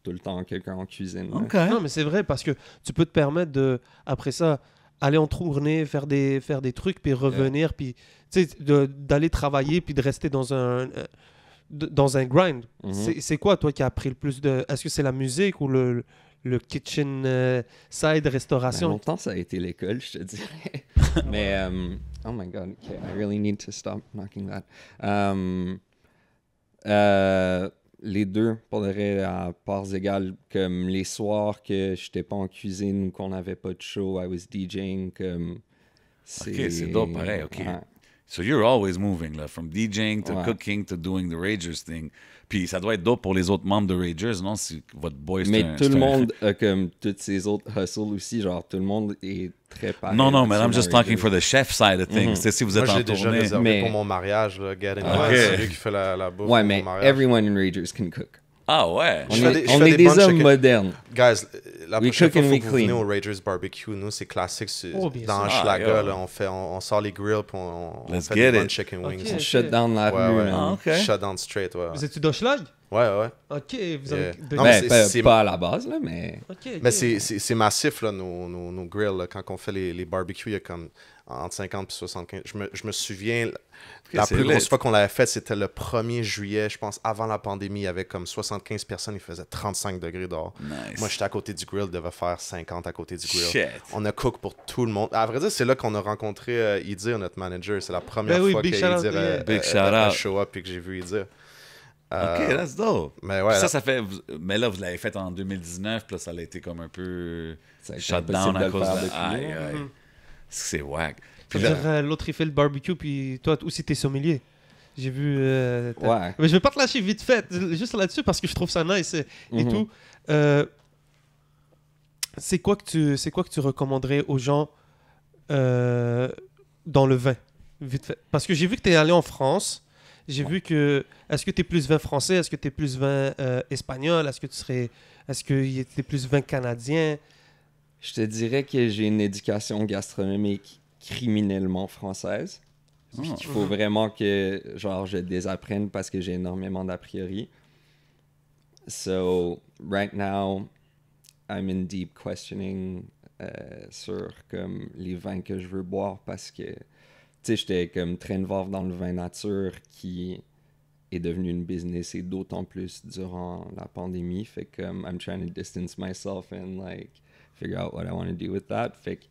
tout le temps quelqu'un en cuisine. là. OK. Non, mais c'est vrai parce que tu peux te permettre de, après ça, aller en tournée, faire des trucs, puis revenir, puis tu sais, d'aller travailler, puis de rester dans un grind. Mhm. C'est quoi, toi, qui a appris le plus de... Est-ce que c'est la musique ou le kitchen side Ben, restauration? longtemps, ça a été l'école, je te dirais. Mais, oh my god, okay, I really need to stop knocking that. Les deux, pour le reste, à parts égales, comme les soirs que j'étais pas en cuisine ou qu'on n'avait pas de show, I was DJing, comme... Ok, c'est dope, pareil, ok. Ouais. So you're always moving, là, from DJing to Ouais. cooking to doing the Ragers thing. Puis ça doit être dope pour les autres membres de Ragers, non? Si votre boy, c'est Mais un- tout c'est le un- monde a comme toutes ces autres hustles aussi, genre tout le monde est très pareil. Non, non, mais sur I'm la just talking Ragers. for the chef side of things. Tu sais, si vous êtes Moi, en j'ai déjà tournée. réservé Mais- pour mon mariage, là, Get in Ah, Line, ok. c'est lui qui fait la bouffe Ouais, pour mais mon mariage. everyone in Ragers can cook. Ah ouais. On Je fais est, des- je on fais est des bonnes des hommes chicken- modernes. Guys, la We prochaine cook fois, and faut we que vous venez clean. au Ragers Barbecue. Nous, c'est classique. Oh, bien Dans sûr. Schlager, yo. là, on sort les grills puis on Let's fait get des bonnes it. chicken wings. Ok. On shut down la Ouais, rue, ouais. man. Ah, ok. Shut down straight, ouais. Vous êtes-tu dans Schlag? Ouais, ouais. Ok, vous avez... Yeah. de- Non, Ben, mais c'est- pas à la base, là, mais... Ok, ok. Mais c'est massif, là, nos grills. Là. Quand on fait les barbecues, il y a comme entre 50 et 75. Je me souviens, la c'est plus grosse lit. fois qu'on l'avait fait, c'était le 1er juillet, je pense, avant la pandémie. Il y avait comme 75 personnes, il faisait 35 degrés dehors. Nice. Moi, j'étais à côté du grill, il devait faire 50 à côté du grill. Shit. On a cook pour tout le monde. À vrai dire, c'est là qu'on a rencontré Idir, notre manager. C'est la première Ben oui, fois big qu'Idir shout out, yeah. Big shout out. show up et que j'ai vu Idir. OK, that's dope. Mais ouais, Ça fait... Mais là, vous l'avez fait en 2019, puis là, ça a été comme un peu Ça a été shut impossible down de à le cause faire de... depuis, Aïe, là. aïe. C'est whack. Ça Puis veut là- dire, l'autre, il fait le barbecue, puis toi aussi, t'es sommelier. J'ai vu... Ouais. Mais je vais pas te lâcher vite fait, juste là-dessus, parce que je trouve ça nice et Mhm. tout. C'est quoi que tu recommanderais aux gens dans le vin, vite fait? Parce que j'ai vu que tu es allé en France. J'ai vu que... Est-ce que tu es plus vin français? Est-ce que tu es plus vin espagnol? Est-ce que tu es plus vin canadien? Je te dirais que j'ai une éducation gastronomique criminellement française. Oh. Il faut vraiment que genre je désapprenne parce que j'ai énormément d'a priori. So, right now, I'm in deep questioning sur comme les vins que je veux boire parce que tu sais, j'étais comme train de voir dans le vin nature qui est devenu une business et d'autant plus durant la pandémie. Fait que I'm trying to distance myself and like figure out what I want to do with that. Fait que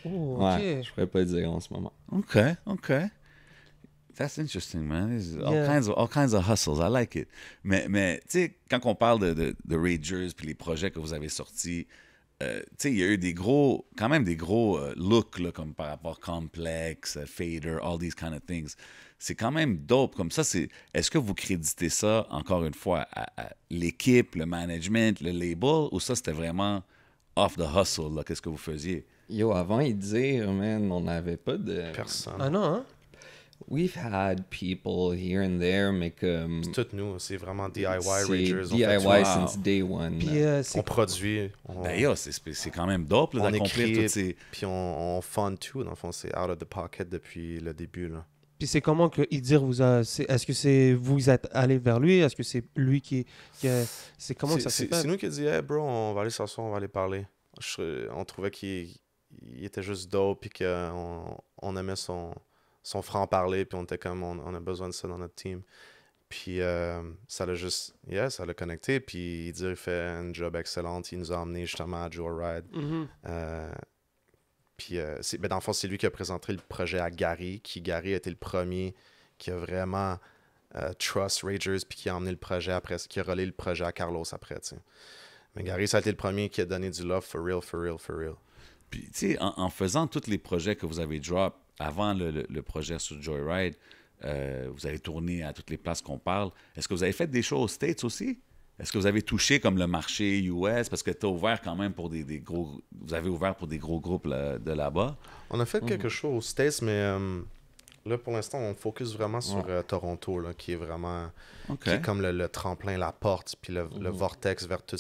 Oh, ok. ouais, je pourrais pas dire en ce moment. OK. That's interesting, man. There's Yeah. all kinds of hustles. I like it. Mais tu sais, quand on parle de Ragers puis les projets que vous avez sortis, tu sais, il y a eu quand même des gros looks, là, comme par rapport Complex, Fader, all these kind of things. C'est quand même dope. Comme ça, est-ce que vous créditez ça, encore une fois, à l'équipe, le management, le label, ou ça, c'était vraiment off the hustle, là? Qu'est-ce que vous faisiez? Yo, avant il dire, man, on n'avait pas de... personne. Ah non, hein? We've had people here and there, mais comme... C'est tout nous. C'est vraiment DIY c'est Ragers. On DIY fait tout. Wow. since day one. Puis, On c'est produit. On... Ben, yo, c'est quand même dope, là, On d'accomplir écrit, toutes ces... Puis on fund tout. Dans le fond, c'est out of the pocket depuis le début. Là. Puis c'est comment que Idir vous a... Est-ce que c'est vous êtes allé vers lui? Est-ce que c'est lui qui a... C'est comment que ça s'est C'est fait? nous qui a dit, hey bro, on va aller s'asseoir, on va aller parler. On trouvait qu'il était juste dope, puis qu'on aimait son franc-parler, puis on était comme, on a besoin de ça dans notre team. Puis ça l'a juste, ça l'a connecté, puis il fait un job excellent. Il nous a emmenés justement à Joyride. Mhm. Puis dans le fond, c'est lui qui a présenté le projet à Gary, Gary a été le premier qui a vraiment trust Ragers, puis qui a emmené le projet après, qui a relayé le projet à Carlos après, tu sais. Mais Gary, ça a été le premier qui a donné du love for real, for real, for real. Puis, tu sais, en faisant tous les projets que vous avez drop avant le projet sur Joyride, vous avez tourné à toutes les places qu'on parle. Est-ce que vous avez fait des shows aux States aussi? Est-ce que vous avez touché comme le marché US? Parce que tu as ouvert quand même pour des gros... Vous avez ouvert pour des gros groupes là, de là-bas. On a fait quelque chose aux States, mais là, pour l'instant, on focus vraiment sur Toronto, là, qui est vraiment... OK. Qui est comme le tremplin, la porte, puis le vortex vers tout...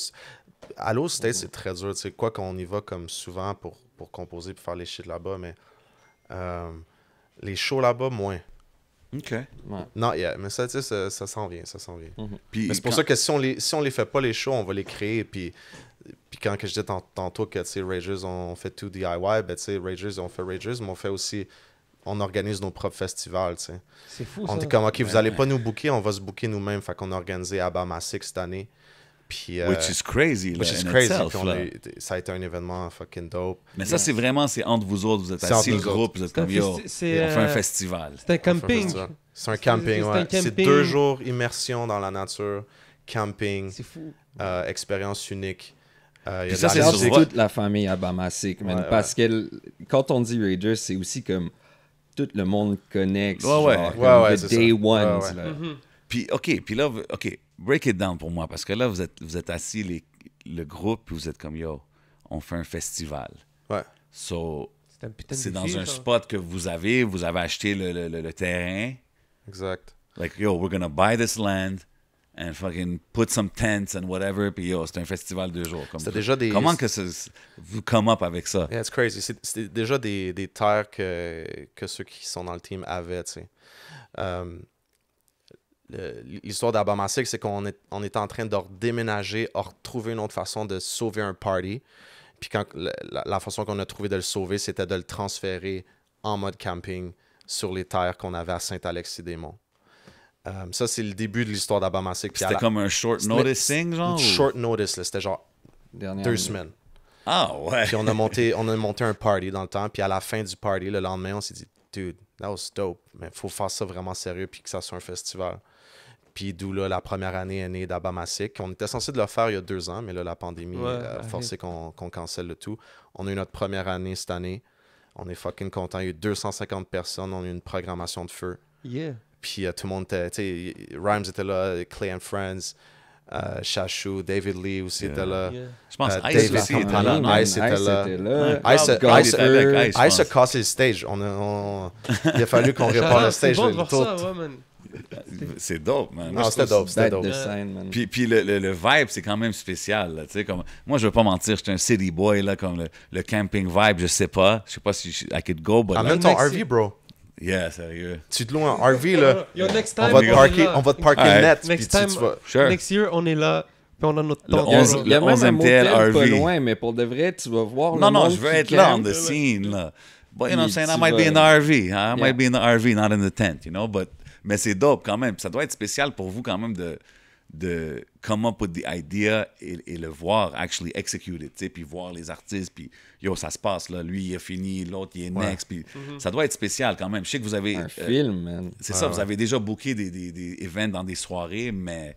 Aller aux States, c'est très dur. Tu sais, quoi qu'on y va comme souvent pour composer, pour faire les shit là-bas, mais les shows là-bas, moins. OK. Ouais. Non, mais ça, tu sais, ça s'en vient, ça s'en vient. Puis, Mais c'est pour ça que si on les fait pas, les shows, on va les créer, puis quand que je disais tantôt que, tu sais, Ragers, on fait tout DIY, ben, tu sais, Ragers, on fait Ragers, mais on fait aussi... On organise nos propres festivals, tu sais. C'est fou, On ça. est comme, OK, vous Ouais, allez ouais. pas nous booker, on va se booker nous-mêmes. Fait qu'on a organisé Abamasic cette année. Puis, which is crazy, là, which is in crazy. itself, Puis on là. ça a été un événement fucking dope. Mais ça, c'est vraiment, c'est entre vous autres. Vous êtes C'est assis, le entre nous groupe, vous êtes C'est un comme, yo, festi- on c'est, fait un euh, festival. C'est un On fait un camping. festival. C'est un camping, c'est un ouais. C'est camping. 2 jours immersion dans la nature, camping, C'est fou. expérience unique. Il y a Puis de ça, la c'est C'est sur musique. votre- toute la famille Abamasic, man. Ouais, Parce que quand on dit Ragers, c'est aussi comme tout le monde connecte. Ouais, ouais. genre, Ouais, comme ouais, the c'est day ça. ones. Ouais, ouais. là. Puis, OK, là, OK, break it down pour moi, parce que là, vous êtes assis, le groupe, puis vous êtes comme, yo, on fait un festival. Ouais. So, C'est un putain de c'est dans défi, un ça. spot que vous avez acheté le terrain. Exact. Like, yo, we're gonna buy this land and fucking put some tents and whatever, puis yo, c'était un festival 2 jours. C'était déjà des... Comment que vous come up avec ça? Yeah, it's crazy. C'était déjà des terres que ceux qui sont dans le team avaient, tu sais. L'histoire d'Abamasic, c'est qu'on était en train de redéménager, de retrouver une autre façon de sauver un party. Puis quand la façon qu'on a trouvé de le sauver, c'était de le transférer en mode camping sur les terres qu'on avait à Saint-Alexis-des-Monts. Ça, c'est le début de l'histoire d'Abamasic. C'était comme un short notice thing, genre? Short notice, là. C'était genre Dernière 2 minute. semaines. Ah ouais. Puis on a monté un party dans le temps. Puis à la fin du party, le lendemain, on s'est dit, dude, that was dope. Mais il faut faire ça vraiment sérieux puis que ça soit un festival. Puis d'où là, la première année est née d'Abamasic. On était censé de le faire il y a 2 ans, mais là, la pandémie a forcé qu'on cancelle le tout. On a eu notre première année cette année. On est fucking content. Il y a eu 250 personnes. On a eu une programmation de feu. Yeah. Puis tout le monde était... Tu sais, Rhymes était là, Clay and Friends, Shashu, David Lee aussi était là. Yeah. Je pense David Ice aussi était là. Ice non? était là. Ice était avec Ice, Ice a cassé le stage. Il a fallu qu'on répare le stage. C'est bon de voir Tout- ça, ouais, man. C'est dope, man. Moi, Non, je c'était trouve dope, c'était Tête dope. de scène, man. Puis le vibe, c'est quand même spécial. Là, tu sais, comme, moi, je veux pas mentir, j'étais un city boy, là, comme le camping vibe, je sais pas si I could go, but Amène like, ton RV, bro. yeah, sérieux. Tu te loues un RV, là. Yo, next On time, va te on est parker, là. on va te parker Ouais. net. Puis Next tu time, vas... Sure. Next year, on est là, puis on a notre Le temps. 11 Il y a le même 11 un motel MTL pas RV. loin, mais pour de vrai, tu vas voir le Non, non, monde je veux qui être là on campe. the scene, là. But, you know what I'm Puis saying? I tu might be in the vas- RV. I Yeah. might be in the RV, not in the tent, you know? Mais c'est dope quand même. Ça doit être spécial pour vous quand même de come up with the idea et le voir actually executed, tu sais, puis voir les artistes, puis yo, ça se passe, là. Lui, il a fini, l'autre, il est next, puis ça doit être spécial quand même. Je sais que vous avez... Un film, man. c'est ça, vous avez déjà booké des events dans des soirées, mais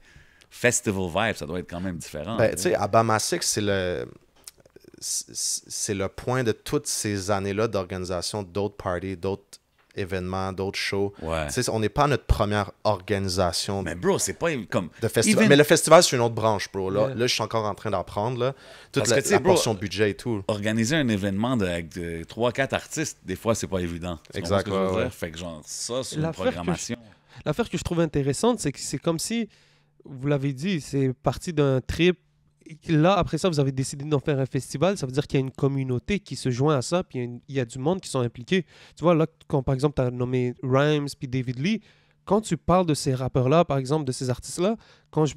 festival vibe, ça doit être quand même différent. Ben, tu sais, Abamasic, c'est le point de toutes ces années-là d'organisation d'autres parties, d'autres événements, d'autres shows. Ouais. Tu sais, on n'est pas notre première organisation Mais bro, c'est pas comme... de festival. even- Mais le festival, c'est une autre branche, bro. Là, Yeah. là je suis encore en train d'apprendre, là. Toute Parce que, la, tu sais, la bro, portion budget et tout. Organiser un événement avec 3-4 artistes, des fois, c'est pas évident. Tu comprends Exact, ce que je veux ouais, dire? ouais. Fait que genre, ça, c'est une L'affaire que programmation. L'affaire que je trouve intéressante, c'est que c'est comme si, vous l'avez dit, c'est parti d'un trip. Là, après ça, vous avez décidé d'en faire un festival. Ça veut dire qu'il y a une communauté qui se joint à ça, puis il y a du monde qui sont impliqués. Tu vois, là, quand par exemple, tu as nommé Rhymes puis David Lee, quand tu parles de ces rappeurs-là, par exemple, de ces artistes-là, quand je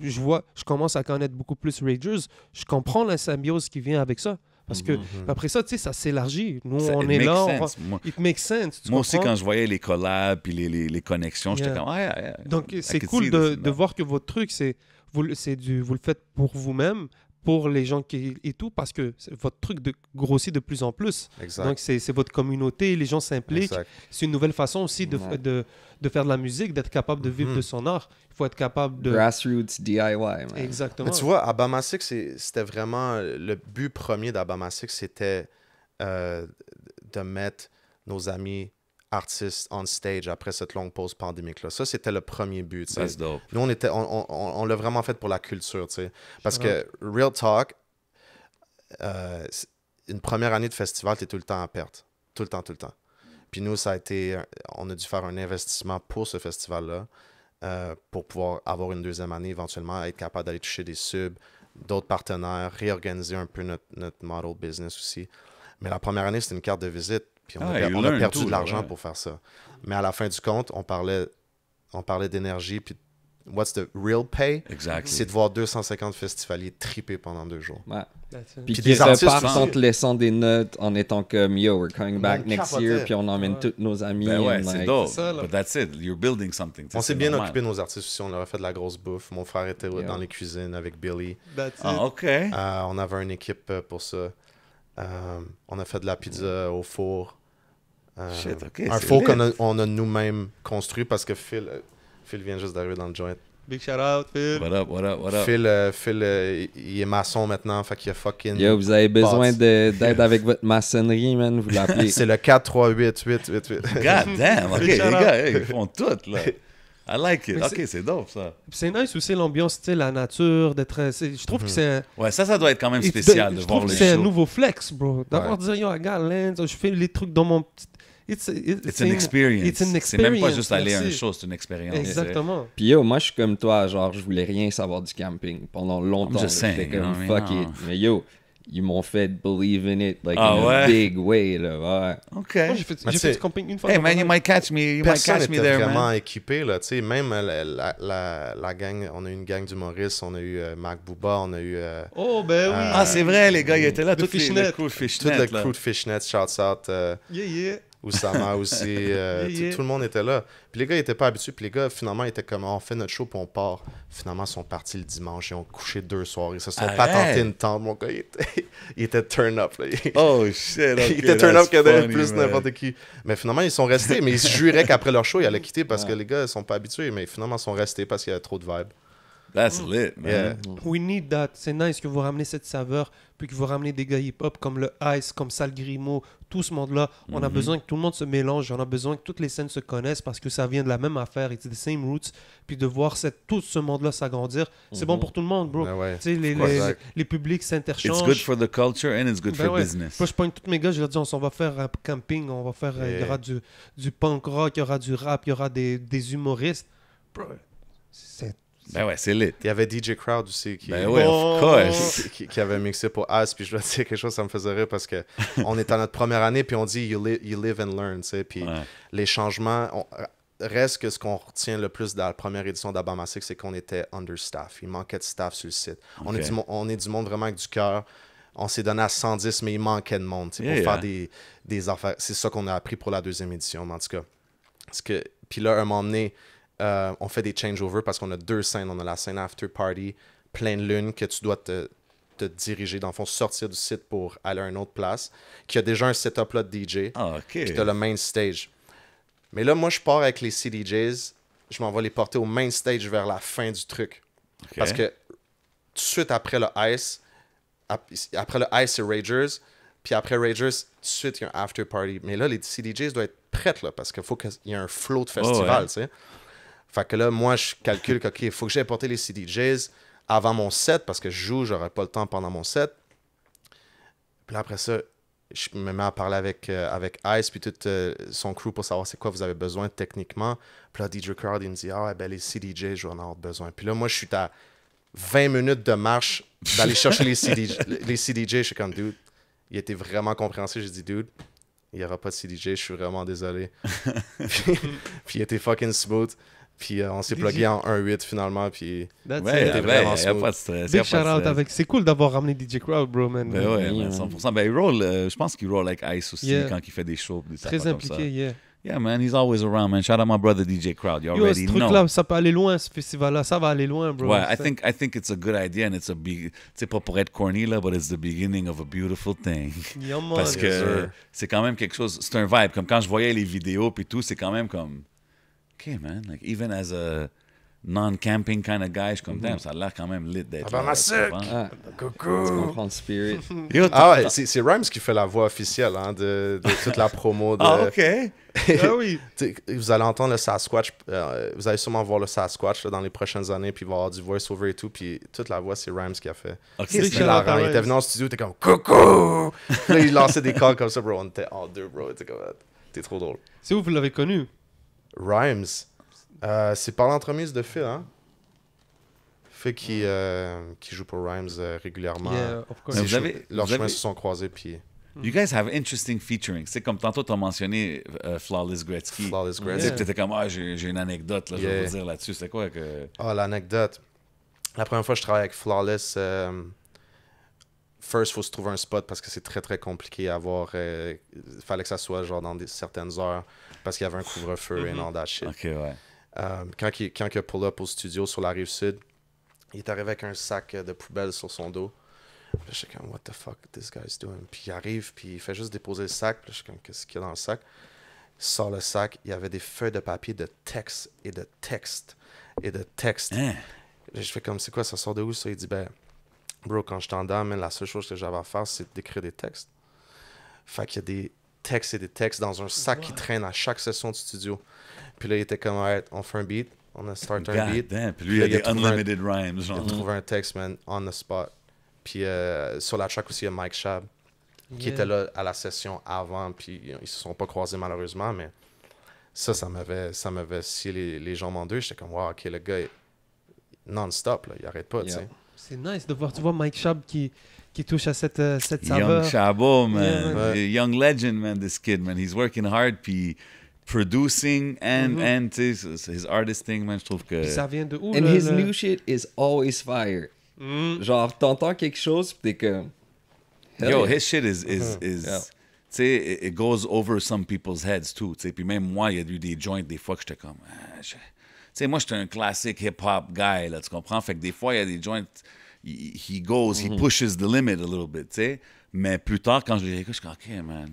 commence à connaître beaucoup plus Ragers, je comprends la symbiose qui vient avec ça. Parce que après ça, tu sais, ça s'élargit. Nous, Ça- on it est makes là. sense. Moi, It makes sense. Tu moi aussi, comprends? quand je voyais les collabs puis les connexions, j'étais Yeah. comme, ouais. Donc, I c'est could cool see de this, voir que votre truc, vous le faites pour vous-même, pour les gens et tout, parce que votre truc grossit de plus en plus. Exact. Donc, c'est votre communauté, les gens s'impliquent. Exact. C'est une nouvelle façon aussi Ouais. de faire de la musique, d'être capable de vivre de son art. Il faut être capable de... Grassroots DIY, man. Exactement. Mais tu vois, Abamasic, c'était vraiment... Le but premier d'Abamasic, c'était de mettre nos amis artistes on stage après cette longue pause pandémique-là. Ça, c'était le premier but. tu sais. That's dope. Nous, on l'a vraiment fait pour la culture, tu sais. Parce que, real talk, une première année de festival, t'es tout le temps à perte. Tout le temps, tout le temps. Puis nous, on a dû faire un investissement pour ce festival-là pour pouvoir avoir une deuxième année, éventuellement, être capable d'aller toucher des subs, d'autres partenaires, réorganiser un peu notre model business aussi. Mais la première année, c'était une carte de visite. Puis on a perdu de l'argent pour faire ça. Mais à la fin du compte, on parlait d'énergie. Puis what's the real pay? Exactly. C'est de voir 250 festivaliers triper pendant 2 jours. Ouais. That's it. Puis Puis qu'ils des artistes repartent aussi. en te laissant des notes en étant comme yo, we're coming back On next capotait. year, puis on emmène tous nos amis. Ben ouais, and, c'est like, dope. c'est ça, là. But that's it. You're building something. On C'est s'est bien normal. occupé de nos artistes aussi. On leur a fait de la grosse bouffe. Mon frère était Yeah. dans les cuisines avec Billy. That's it. Ah, OK. On avait une équipe pour ça. On a fait de la pizza au four. Shit, OK, Un c'est four lit. qu'on a nous-mêmes construit parce que Phil vient juste d'arriver dans le joint. Big shout out, Phil. What up, what up, what up? Phil, il est maçon maintenant, fait qu'il a fucking... Yo, vous avez besoin boss. d'aide avec votre maçonnerie, man, vous l'appelez. C'est le 4-3-8-8-8-8. God damn, OK, Big les shout out. gars, hey, ils font tout, là. I like it. Mais OK, c'est dope, ça. C'est nice aussi l'ambiance, tu sais, la nature, d'être... Je trouve que c'est un... Ouais, ça doit être quand même Et spécial de je voir trouve le que c'est un show. nouveau flex, bro. D'avoir Ouais. dire, yo, I got lands, je fais les trucs dans mon petit... It's an experience. It's an C'est même pas experience, juste aller à une merci. show, c'est une expérience. Exactement. Puis yo, moi je suis comme toi, genre je voulais rien savoir du camping pendant longtemps. I'm just là. J'étais saying, comme you know, fuck mais it. non. Mais yo, ils m'ont fait believe in it like Ah in ouais? a big way là. Ouais. OK. Moi, j'ai fait Mais du tu sais, camping une fois. Hey dans ma man, you life. might catch me. You might Personne catch me n'était there, vraiment man. équipé, là. Tu sais, même la gang, on a eu une gang d'humoristes, on a eu Mac Booba, on a eu Oh, ben oui. Ah, c'est vrai, les gars, ils étaient là, Le tous les fishnet. crew de tout le fishnet. là. crew de Fishnet, shouts out, Yeah, yeah. Oussama aussi, Yeah. tout le monde était là. Puis les gars, ils étaient pas habitués, puis les gars, finalement, ils étaient comme, on fait notre show, puis on part. Finalement, ils sont partis le dimanche, ils ont couché 2 soirées, ils se sont Arrête. patentés une tente, mon gars, il était turn up, là. Oh shit, okay, Il était turn up that's que funny, plus man. n'importe qui. Mais finalement, ils sont restés. Mais ils se juraient qu'après leur show, ils allaient quitter parce que les gars, ils sont pas habitués. Mais finalement, ils sont restés parce qu'il y avait trop de vibes. That's lit, man. Yeah. We need that. C'est nice que vous ramenez cette saveur, puis que vous ramenez des gars hip-hop comme le Ice, comme Sal Grimo, tout ce monde-là. On a besoin que tout le monde se mélange, on a besoin que toutes les scènes se connaissent parce que ça vient de la même affaire, it's the same roots. Puis de voir tout ce monde-là s'agrandir, c'est bon pour tout le monde, bro. Ben ouais. Tu sais, Exact. les publics It's s'interchangent. good for the culture and it's good Ben for ouais. business. Moi, je pogne tous mes gars, je leur dis, on s'en va faire un camping, on va faire, il y aura du punk rock, il y aura du rap, il y aura des humoristes. Bro, c'est... Ben ouais, c'est lit. Il y avait DJ Crowd aussi qui, Ben ouais, of course. qui avait mixé pour As. Puis je dois te dire quelque chose, ça me faisait rire parce que on est à notre première année, puis on dit you live and learn. Tu sais, puis Ouais. les changements. Reste que ce qu'on retient le plus dans la première édition d'Albama Six, c'est qu'on était understaff. Il manquait de staff sur le site. On, Ok. on est du monde vraiment avec du cœur. On s'est donné à 110, mais il manquait de monde tu sais, Yeah, pour yeah. faire des affaires. C'est ça qu'on a appris pour la deuxième édition, en tout cas. Puis là, à un moment donné, on fait des changeovers parce qu'on a 2 scènes. On a la scène After Party, pleine lune, que tu dois te diriger, dans le fond, sortir du site pour aller à une autre place, qui a déjà un setup là de DJ. Ah, OK. Puis t'as le main stage. Mais là, moi, je pars avec les CDJs. Je m'en vais les porter au main stage vers la fin du truc. OK. Parce que tout de suite après le Ice, après le Ice, c'est Ragers. Puis après Ragers, tout de suite, il y a un after party. Mais là, les CDJs doivent être prêts, là, parce qu'il faut qu'il y ait un flow de festival, ouais. tu sais. Fait que là, moi, je calcule que, OK, il faut que j'aille porter les CDJs avant mon set, parce que je joue, j'aurai pas le temps pendant mon set. Puis là, après ça, je me mets à parler avec Ice puis tout son crew pour savoir c'est quoi vous avez besoin techniquement. Puis là, DJ Crowd, il me dit, ah, ben les CDJ, je vais en avoir besoin. Puis là, moi, je suis à 20 minutes de marche d'aller chercher les CDJ. Je suis comme, dude, il était vraiment compréhensif. J'ai dit, dude, il n'y aura pas de CDJ, je suis vraiment désolé. puis il était fucking smooth. Puis on s'est plugué en 1.8 finalement. Puis That's Ouais, it. il vraiment n'y a smooth. pas de stress. y Big a pas de shout out stress. avec. C'est cool d'avoir ramené DJ Crowd, bro, man. Ben ouais, Oui, man, ouais. 100%. Ben, il roll, je pense qu'il roll avec Ice aussi Yeah. quand il fait des shows. Des Très affaires comme ça. impliqué, yeah. Yeah, man, he's always around, man. Shout out my brother DJ Crowd. You Yo, already ce know. truc-là, ça peut aller loin, ce festival-là. Ça va aller loin, bro. Ouais, I Ça- think it's a good idea and it's a big. C'est pas pour être corny là, but it's the beginning of a beautiful thing. Yeah, man. Parce Yes, que sir. c'est quand même quelque chose. C'est un vibe. Comme quand je voyais les vidéos puis tout, c'est quand même comme. OK, man. Like even as a non-camping kind of guy, je suis comme damn, ça a l'air quand même lit d'être. Ah ben, là, ma tu sucre! comprends? Ah, tu comprends le spirit. Yo, Ah ouais, c'est Rhymes qui fait la voix officielle hein, de toute la promo. De... Ah, OK. Ah oui. T'sais, vous allez entendre le Sasquatch, vous allez sûrement voir le Sasquatch là, dans les prochaines années, puis il va y avoir du voice-over et tout, puis toute la voix, c'est Rhymes qui a fait. OK, Big c'est shout out hilarant. à Il Rhymes. était venu en studio, t'es comme « Coucou! » Là, il lançait des calls comme ça, bro. On était en deux, bro. T'es comme « T'es trop drôle. C'est où vous l'avez connu? » Rhymes, c'est par l'entremise de Phil, hein? Phil qui joue pour Rhymes régulièrement. Yeah, of course. Mais Ses leurs vous chemins avez- se sont croisés, puis You guys have interesting featuring. C'est comme tantôt, tu as mentionné Flawless Gretzky. Flawless Tu Gretzky. étais comme, ah, j'ai une anecdote, là, je vais Yeah. vous dire là-dessus. C'est quoi que. Ah, l'anecdote. La première fois que je travaille avec Flawless, first, il faut se trouver un spot parce que c'est très, très compliqué à avoir. Il fallait que ça soit genre dans certaines heures parce qu'il y avait un couvre-feu et all that shit. OK, ouais. Quand il a pull up au studio sur la rive sud, il est arrivé avec un sac de poubelle sur son dos. Puis là, je suis comme, what the fuck this guy's doing? Puis il arrive, puis il fait juste déposer le sac. Puis là, je suis comme, qu'est-ce qu'il y a dans le sac? Il sort le sac, il y avait des feuilles de papier de texte et de texte et de texte. Hein? Là, je fais comme, c'est quoi, ça sort de où ça? Il dit, ben, bro, quand je t'en donne, la seule chose que j'avais à faire, c'est d'écrire des textes. Fait qu'il y a des textes et des textes dans un sac qui traîne à chaque session de studio. Puis là, il était comme, alright, on fait un beat, on a start un God beat. damn. Puis lui, il y a Puis là, des il a trouvé un- unlimited rhymes. Il Genre. a trouvé un texte, man, on the spot. Puis sur la track aussi, il y a Mike Shab. qui étaient là à la session avant, puis ils se sont pas croisés malheureusement, mais ça m'avait scié les jambes en deux. J'étais comme, wow, ok, le gars est non-stop, là, il arrête pas, tu sais. C'est nice de voir, tu vois, Mike Schaub qui touche à cette saveur. Young Chabot, man. Yeah, man. Ouais. Young legend, man, this kid, man. He's working hard, puis producing and tu sais, his artist thing, man, je trouve que... Puis ça vient de où, And his new shit is always fire. Genre, t'entends quelque chose, pis t'es comme... hell Yo, yeah. his shit is Yeah. tu sais, it goes over some people's heads too, tu sais. Puis même moi, il y a eu des joints des fois que j'étais comme, tu sais, moi j'étais un classique hip-hop guy, là, tu comprends? Fait que des fois, il y a des joints, he goes, he pushes the limit a little bit, tu sais. Mais plus tard, quand je les écoute, je suis comme, OK, man,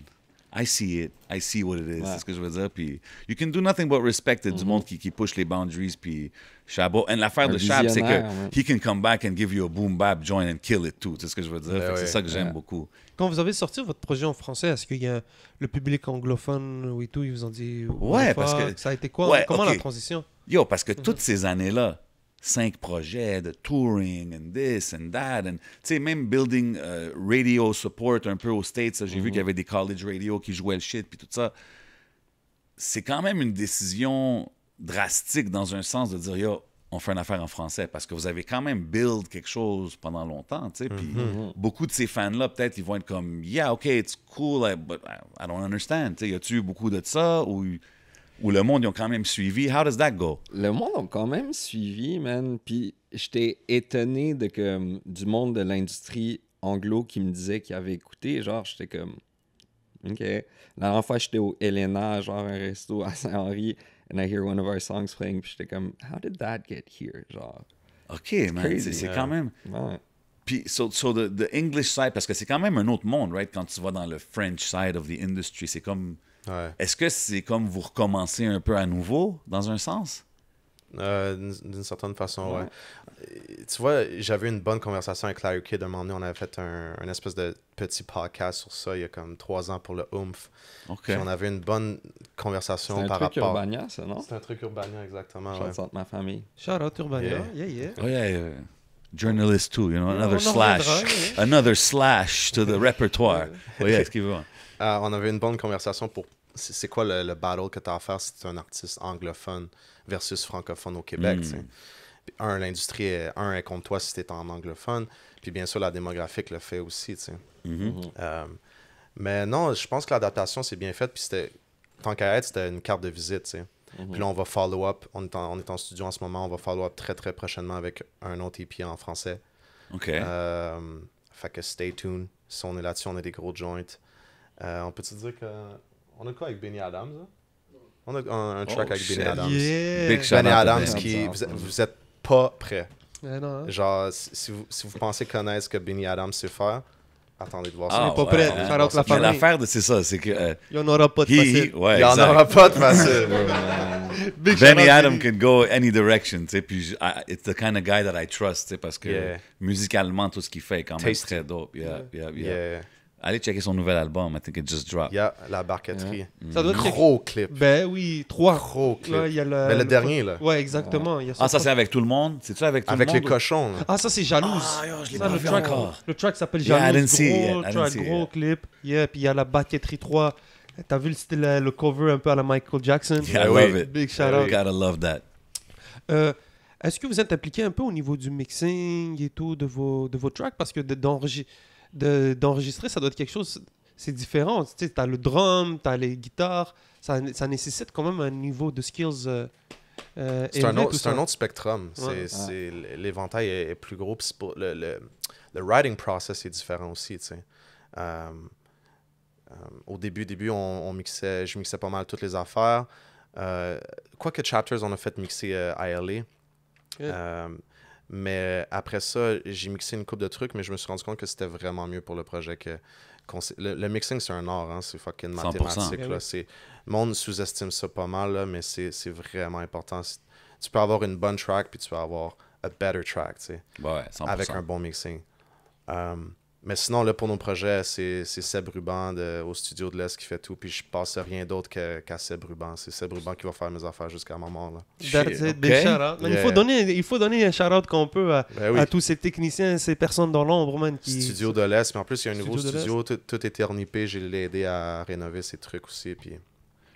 I see it, I see what it is, c'est ce que je veux dire. Puis you can do nothing but respect du monde qui push les boundaries, puis Chabot. Et l'affaire de Chab, c'est que visionnaire, man. he can come back and give you a boom bap joint and kill it too, c'est ce que je veux dire. Fait que c'est ça que j'aime beaucoup. Quand vous avez sorti votre projet en français, est-ce qu'il y a le public anglophone ou et tout, ils vous ont dit... Ouais, what the parce fuck? que- Ça a été quoi? Ouais, Comment ok. la transition? Yo, parce que toutes ces années-là, 5 projets de touring and this and that, and tu sais, même building radio support un peu aux States, j'ai vu qu'il y avait des college radio qui jouaient le shit, puis tout ça. C'est quand même une décision drastique dans un sens de dire, yo, on fait une affaire en français, parce que vous avez quand même build quelque chose pendant longtemps, tu sais, puis beaucoup de ces fans-là, peut-être, ils vont être comme, yeah, OK, it's cool, but I don't understand, tu sais, y a-tu beaucoup de ça, ou le monde, ils ont quand même suivi? How does that go? Le monde a quand même suivi, man. Puis j'étais étonné de que du monde de l'industrie anglo qui me disait qu'il avait écouté. Genre, j'étais comme, OK. La dernière fois, j'étais au Elena, genre un resto à Saint-Henri, and I hear one of our songs playing. Puis j'étais comme, how did that get here? Genre, OK, man, crazy, c'est yeah. quand même... ouais. Puis, so the English side, parce que c'est quand même un autre monde, right? Quand tu vas dans le French side of the industry, c'est comme... Ouais. Est-ce que c'est comme vous recommencez un peu à nouveau, dans un sens? D'une certaine façon, ouais. Tu vois, j'avais une bonne conversation avec Larry Kidd. Un moment donné, on avait fait un espèce de petit podcast sur ça il y a comme 3 ans pour le Oomph. OK. Puis on avait une bonne C'est conversation un par truc rapport... Urbania, ça, non? C'est un truc urbanien, exactement. Je Ouais. sens ma famille. Shout out Urbania. Yeah. Oh yeah, journalist too, you know, another on en slash. reviendra, Another slash to the repertoire. Oh yeah, excusez-moi. On avait une bonne conversation pour c'est quoi le battle que tu as à faire si tu es un artiste anglophone versus francophone au Québec. Tu sais. Puis l'industrie est contre toi si tu es en anglophone. Puis bien sûr, la démographique le fait aussi. Tu sais. Mais non, je pense que l'adaptation c'est bien faite. Puis tant qu'à être, c'était une carte de visite. Tu sais. Puis là, on va follow up. On est en studio en ce moment. On va follow up très très prochainement avec un autre EP en français. OK. Fait que stay tuned. Si on est là-dessus, on a des gros joints. On peut-tu dire que. On a quoi avec Benny Adams? Là? On a un track avec shit. Benny Adams. Yeah. Big shout Benny out to Adams, Ben. qui. Vous êtes pas prêts. Ouais, non, hein? Genre, si vous pensez connaître ce que Benny Adams sait faire, attendez de voir Ah, ça. pas prêt. ouais, Shout out la Mais famille. l'affaire de c'est ça, c'est que Il y en aura pas de facile. ouais, Il y en exact. aura pas de facile. Big shout Benny out Adam Benny. can go any direction, tu sais, puis it's the kind of guy that I trust, tu sais, parce que Yeah. musicalement, tout ce qu'il fait est quand même Tasty. très dope. Yeah. Yeah. Allez checker son nouvel album, I think it just dropped. Il y a la barqueterie. Ça doit être Gros clip. Ben oui, 3. Gros clip. Là, il y a Mais le dernier, là. Ouais, exactement. Il y a Ah, ça c'est avec tout le monde? C'est-tu avec tout Avec le les monde? cochons. Là. Ah, ça c'est Jalouse. Ah, yo, je l'ai Ça, pas le vu track, encore. le track s'appelle Yeah, I Jalouse. didn't see it. Gros I didn't track, see it, gros yeah. clip. Yeah, puis il y a la Baquetterie 3. T'as vu le style, le cover un peu à la Michael Jackson? Yeah, I oui. love it. Big shout Oui. out. Gotta love that. Est-ce que vous êtes impliqué un peu au niveau du mixing et tout de vos tracks? Parce que d'enregistrer, ça doit être quelque chose, c'est différent. Tu sais, t'as le drum, t'as les guitares. Ça nécessite quand même un niveau de skills C'est élevé, tout un ça. autre spectrum. Ouais. L'éventail est plus gros. Puis le writing process est différent aussi. Tu sais. Au début je mixais pas mal toutes les affaires. Quoique Chapters, on a fait mixer ILA. Mais après ça, j'ai mixé une couple de trucs, mais je me suis rendu compte que c'était vraiment mieux pour le projet que... Le mixing, c'est un art, hein, c'est fucking 100%. mathématique. Eh Là, oui. le monde sous-estime ça pas mal, là, mais c'est vraiment important. Tu peux avoir une bonne track, puis tu peux avoir a better track, tu sais, Ouais, 100%. avec un bon mixing. Mais sinon, là, pour nos projets, c'est Seb Ruban au studio de l'Est qui fait tout. Puis je passe rien d'autre qu'à Seb Ruban. C'est Seb Ruban qui va faire mes affaires jusqu'à un moment. Là. That's it, big ok. shout-out. Man, Yeah. il faut donner un shout-out qu'on peut Ben oui. à tous ces techniciens, ces personnes dans l'ombre, man. Studio de l'Est. Mais en plus, il y a un nouveau Studio de studio. Tout est ornipé. J'ai aidé à rénover ces trucs aussi. Puis...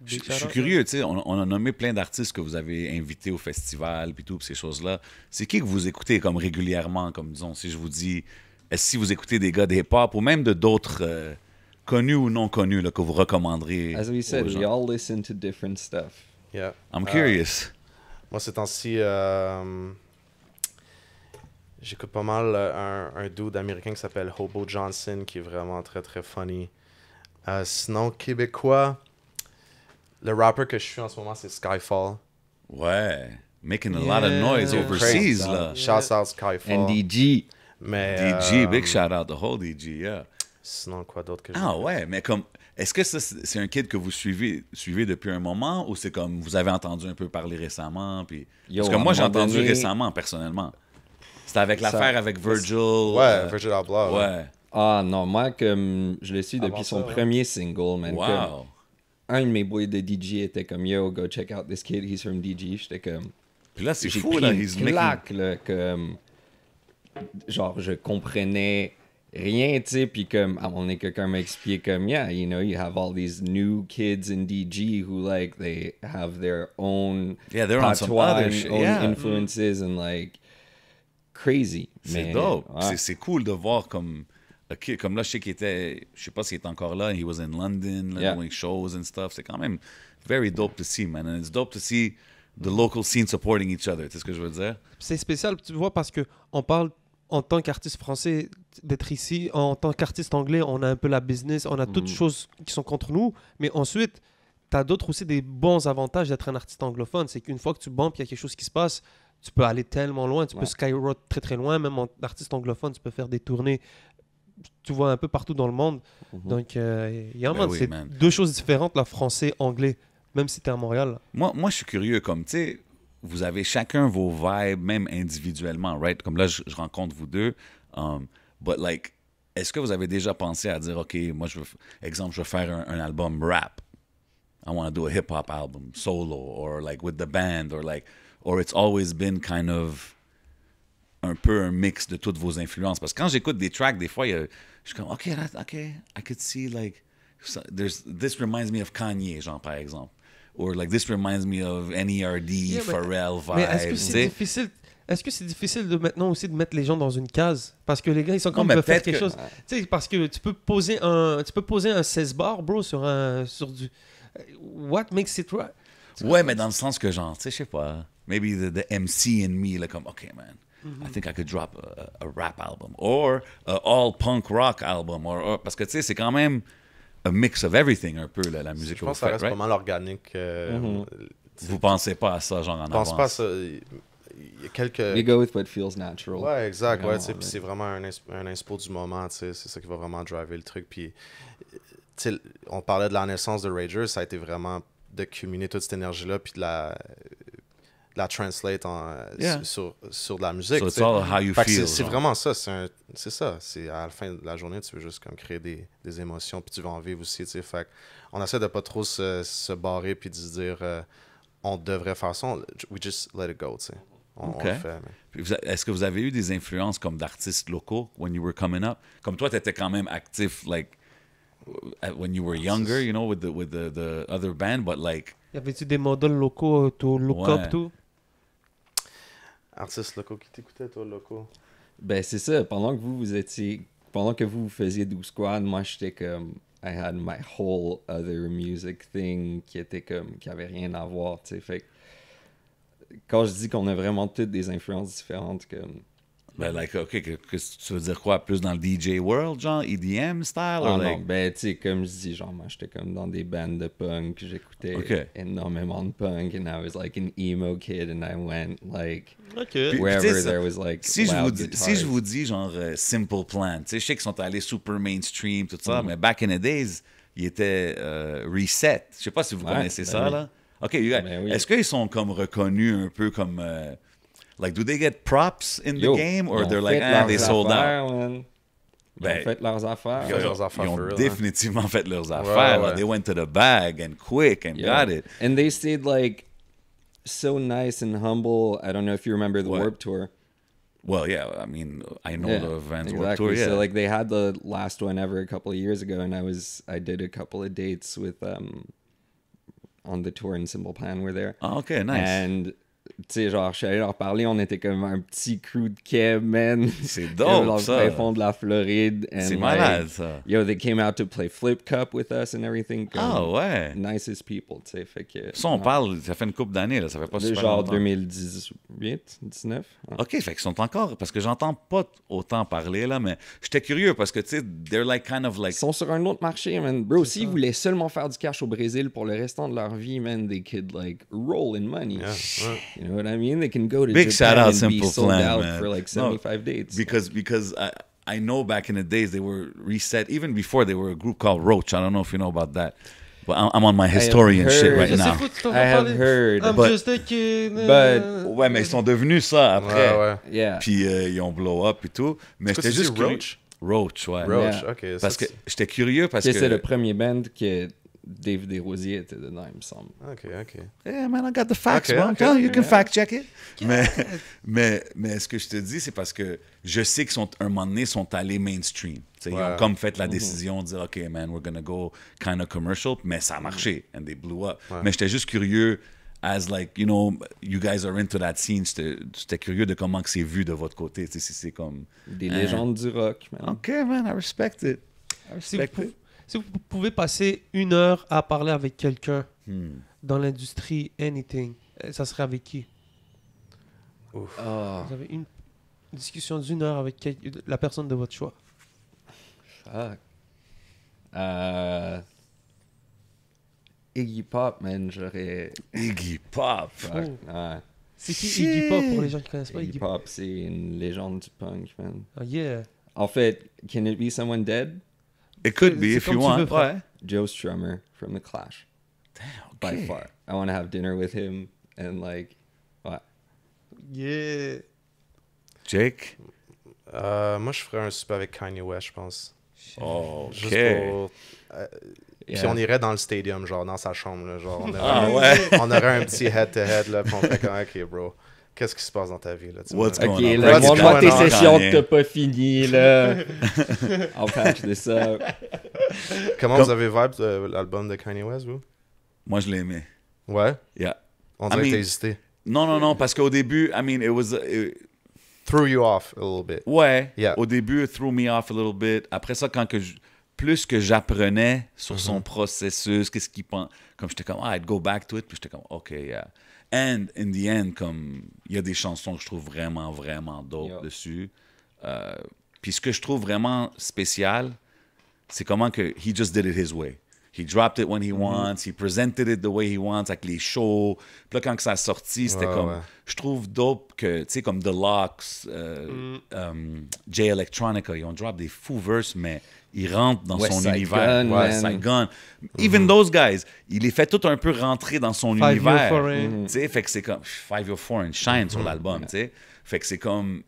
Je suis curieux, tu sais, on a nommé plein d'artistes que vous avez invités au festival, puis tout, puis ces choses-là. C'est qui que vous écoutez comme régulièrement, comme disons, si je vous dis, est-ce que si vous écoutez des gars de hip-hop ou même de d'autres connus ou non connus là, que vous recommanderez As we said, aux gens? we all listen to different stuff. Yeah. I'm curious. Moi, ces temps-ci, j'écoute pas mal un dude américain qui s'appelle Hobo Johnson, qui est vraiment très, très funny. Sinon, québécois, le rapper que je suis en ce moment, c'est Skyfall. Ouais. Making a lot of noise Yeah. overseas, Crazy. là. Shouts out Skyfall. NDG. Mais, DG, big shout out, the whole DG, yeah. Sinon, quoi d'autre que Ah ouais, mais comme, est-ce que ça, c'est un kid que vous suivez depuis un moment ou c'est comme, vous avez entendu un peu parler récemment? Puis... Yo, Parce que à moi, un j'ai moment entendu donné- récemment, personnellement. C'était avec Ça- l'affaire avec Virgil. Ouais, Virgil Abloh. Ouais. Ah non, moi, comme je le suis depuis Avant son ça, ouais. premier single, man. Comme, Wow. un de mes boys de DJ était comme, yo, go check out this kid, he's from DG. J'étais comme, Puis là, c'est j'ai fou, pris là. une He's making... claque, là, comme, genre, je comprenais rien, tu sais, puis comme, à un moment donné, quelqu'un m'a expliqué comme, yeah, you know, you have all these new kids in DG who, like, they have their own Yeah, they're on some patois other and shit. own Yeah. influences and, like, crazy. C'est Mais, dope. ouais. C'est cool de voir comme... OK, comme là, je sais qu'il était... Je sais pas s'il est encore là. He was in London, là, Yeah. doing shows and stuff. C'est quand même very dope to see, man. And it's dope to see the local scene supporting each other. Tu sais ce que je veux dire? C'est spécial, tu vois, parce que on parle en tant qu'artiste français d'être ici, en tant qu'artiste anglais, on a un peu la business, on a toutes choses qui sont contre nous, mais ensuite, tu as d'autres aussi des bons avantages d'être un artiste anglophone. C'est qu'une fois que tu bombes, il y a quelque chose qui se passe, tu peux aller tellement loin, tu peux skyrocket très très loin, même en artiste anglophone, tu peux faire des tournées, tu vois, un peu partout dans le monde. Donc, Ben oui, c'est man. deux choses différentes, là, français-anglais, même si tu es à Montréal. Là. Moi, je suis curieux, comme, tu sais, vous avez chacun vos vibes, même individuellement, right? Comme là, je rencontre vous deux. But, like, est-ce que vous avez déjà pensé à dire, OK, moi, exemple, je veux faire un album rap. I want to do a hip-hop album, solo, or, like, with the band, or it's always been kind of un peu un mix de toutes vos influences. Parce que quand j'écoute des tracks, des fois, je suis comme, OK, I could see, like, this reminds me of Kanye, genre, par exemple. Or, like, this reminds me of NERD, Yeah, Pharrell Mais vibe. est-ce que tu c'est sais? difficile? Est-ce que c'est difficile de maintenant aussi de mettre les gens dans une case? Parce que les gars, ils sont comme mais peuvent faire peut-être quelque que- chose. Tu sais, parce que tu peux poser un 16 bar, bro, sur du. What makes it right? Ouais, mais dans le sens que, genre, tu sais, je sais pas, maybe the MC in me, like, OK, man, I think I could drop a rap album, or a all punk rock album, parce que, tu sais, c'est quand même a mix of everything, un peu, là, la musique Je que vous pense que ça faites, reste right? pas mal organique. Vous pensez pas à ça, genre, en Je pense avance? pas à ça. Il y a quelques... We go with what feels natural. Ouais, exact. Ouais, Vraiment, tu sais, puis ouais. c'est vraiment un inspo du moment, tu sais, c'est ça qui va vraiment driver le truc. Puis, tu sais, on parlait de la naissance de Ragers, ça a été vraiment de cumuler toute cette énergie-là, puis de la translate Yeah. sur de la musique. So tu it's sais. all how you Fait que feel. c'est genre. vraiment ça, c'est ça. C'est à la fin de la journée, tu veux juste comme créer des émotions, puis tu veux en vivre aussi, tu sais. Fait que on essaie de pas trop se barrer, puis de se dire on devrait faire ça. We just let it go, tu sais. On Ok. le fait. Mais... Puis est-ce que vous avez eu des influences comme d'artistes locaux when you were coming up? Comme toi, tu étais quand même actif, like, when you were younger, you know, with the other band, but like, Y avait-tu des modèles locaux, to look Ouais. up, tout? Artistes locaux qui t'écoutaient, toi, locaux? Ben, c'est ça. Pendant que vous faisiez 12 Squad, moi, j'étais comme, I had my whole other music thing qui avait rien à voir, tu sais. Fait que, quand je dis qu'on a vraiment toutes des influences différentes, comme, ben, like, OK, tu veux dire quoi? Plus dans le DJ world, genre, EDM style? ah or non, like... ben, tu sais, comme je dis, genre, moi, j'étais comme dans des bandes de punk, j'écoutais Ok. énormément de punk, and I was like an emo kid, and I went, like, Ok. Puis, wherever tu sais, ça- there was, like, Si je loud vous guitars. dis genre Simple Plan, tu sais, je sais qu'ils sont allés super mainstream, tout Mm. ça, mais back in the days, ils étaient reset. Je sais pas si vous Ouais, connaissez ben ça, oui. là. OK, you guys, Ben oui. est-ce qu'ils sont comme reconnus un peu comme... like, do they get props in Yo, the game, or ils ont they're like, fait ah, leurs they sold out? affaires, man. Ils ont fait leurs affaires. Ils ont leurs affaires Ils ont for real, définitivement fait leurs affaires. Là. ouais. They went to the bag and quick and Yeah. got it. And they stayed like so nice and humble. I don't know if you remember the What? Warped Tour. Well, yeah, I mean, I know Yeah, the Vans exactly. Warped Tour, yeah. So like they had the last one ever a couple of years ago, and I did a couple of dates with on the tour, and Simple Plan were there. Ah, OK, nice. And tu sais, genre, je suis allé leur parler, on était comme un petit crew de Québec, man. C'est Dans dope, le ça. fin fond de la Floride. C'est And, malade, like, ça. Yo, they came out to play Flip Cup with us and everything. Comme, Ah, ouais. Nicest people, tu sais. Fait que. Ça, on ouais. parle, ça fait une couple d'années, là. Ça fait pas De super genre longtemps. 2018, 19. Ouais. OK, fait qu'ils sont encore... Parce que j'entends pas autant parler, là, mais j'étais curieux parce que, tu sais, they're like kind of like... Ils sont sur un autre marché, man. Bro, s'ils voulaient seulement faire du cash au Brésil pour le restant de leur vie, man, they could, like, roll in money. Yeah, ouais. You know what I mean? They can go to Big Japan shout out, and be Simple sold Plan, out man. for, like, No, 75 dates. Because I know back in the days they were reset. Even before, they were a group called Roach. I don't know if you know about that. But I'm on my historian shit heard. right Je sais now. pas, tu t'en I vas have parler. heard. I'm But- just a kid. but- Ouais, mais ils sont devenus ça après. Ouais, ouais. Yeah. Puis ils ont blow up et tout. Mais Est-ce que j'étais tu juste dis curieux. Roach? Roach, ouais. Roach, Yeah. OK. Parce ça, que j'étais curieux parce Tu sais, c'est le que... premier band que Dave Desrosiers était dedans, il me semble. OK. Yeah, man, I got the facts, Okay, bro. I'm okay. telling you, you can fact check it. Mais ce que je te dis, c'est parce que je sais qu'ils sont, un moment donné, sont allés mainstream. Tu sais, Ils ont Ouais. comme fait la décision de dire, OK, man, we're gonna go kind of commercial. Mais ça a marché, and they blew up. Mais j'étais juste curieux, as like, you know, you guys are into that scene. J'étais curieux de comment que c'est vu de votre côté. Tu sais, si c'est comme... Des légendes du rock, man. OK, man, I respect it. I Si vous, respect it. si vous pouvez passer 1 heure à parler avec quelqu'un Hmm. dans l'industrie, anything, ça serait avec qui? Oh, Vous avez une discussion d'1 heure avec la personne de votre choix. fuck. Iggy Pop, man, j'aurais... Iggy Pop. Fuck. Oh. Ouais. C'est qui Iggy Pop pour les gens qui connaissent pas Iggy Iggy Pop, c'est une légende du punk, man. Ah, yeah. En fait, can it be someone dead? It could be C'est if comme you tu want. veux, frère. Ouais. Joe Strummer from The Clash, by OK. far. I want to have dinner with him and like, ouais. Yeah. Jake? Moi, je ferais un souper avec Kanye West, je pense. Oh, OK. Juste pour... Puis Yeah. on irait dans le stadium, genre dans sa chambre, là, genre on aurait, Ah ouais? on aurait un petit head-to-head, là, puis on ferait comme, OK, bro, qu'est-ce qui se passe dans ta vie, là? tu What's vois? going Ok, on? là, What's montre-moi tes going on, sessions Kanye? que t'as pas fini, là. I'll patch this up. Comment vous avez vibe l'album de Kanye West, vous? Moi, je l'aimais. Ouais? Yeah. On dirait I que mean- t'as hésité. Non, parce qu'au début, I mean, it was... Threw you off a little bit. ouais, Yeah. au début, it threw me off a little bit. Après ça, plus que j'apprenais sur Mm-hmm. son processus, qu'est-ce qu'il pense, comme j'étais comme, I'd go back to it, puis j'étais comme, OK, yeah. And in the end, comme, il y a des chansons que je trouve vraiment, vraiment dope Yeah. dessus. Puis ce que je trouve vraiment spécial, c'est comment que he just did it his way. He dropped it when he wants, he presented it the way he wants, avec les shows. Puis là, quand ça a sorti, c'était Ouais, comme... ouais. Je trouve dope que, tu sais, comme The Locks, J Electronica, ils ont drop des fous verses, mais ils rentrent dans West son Side univers. Gun, Ouais, man. Saigon. Even those guys, il les fait tout un peu rentrer dans son 5 univers. Year Foreign. Tu sais, fait que c'est comme 5 Year Foreign shine sur l'album, tu sais. Fait que c'est comme...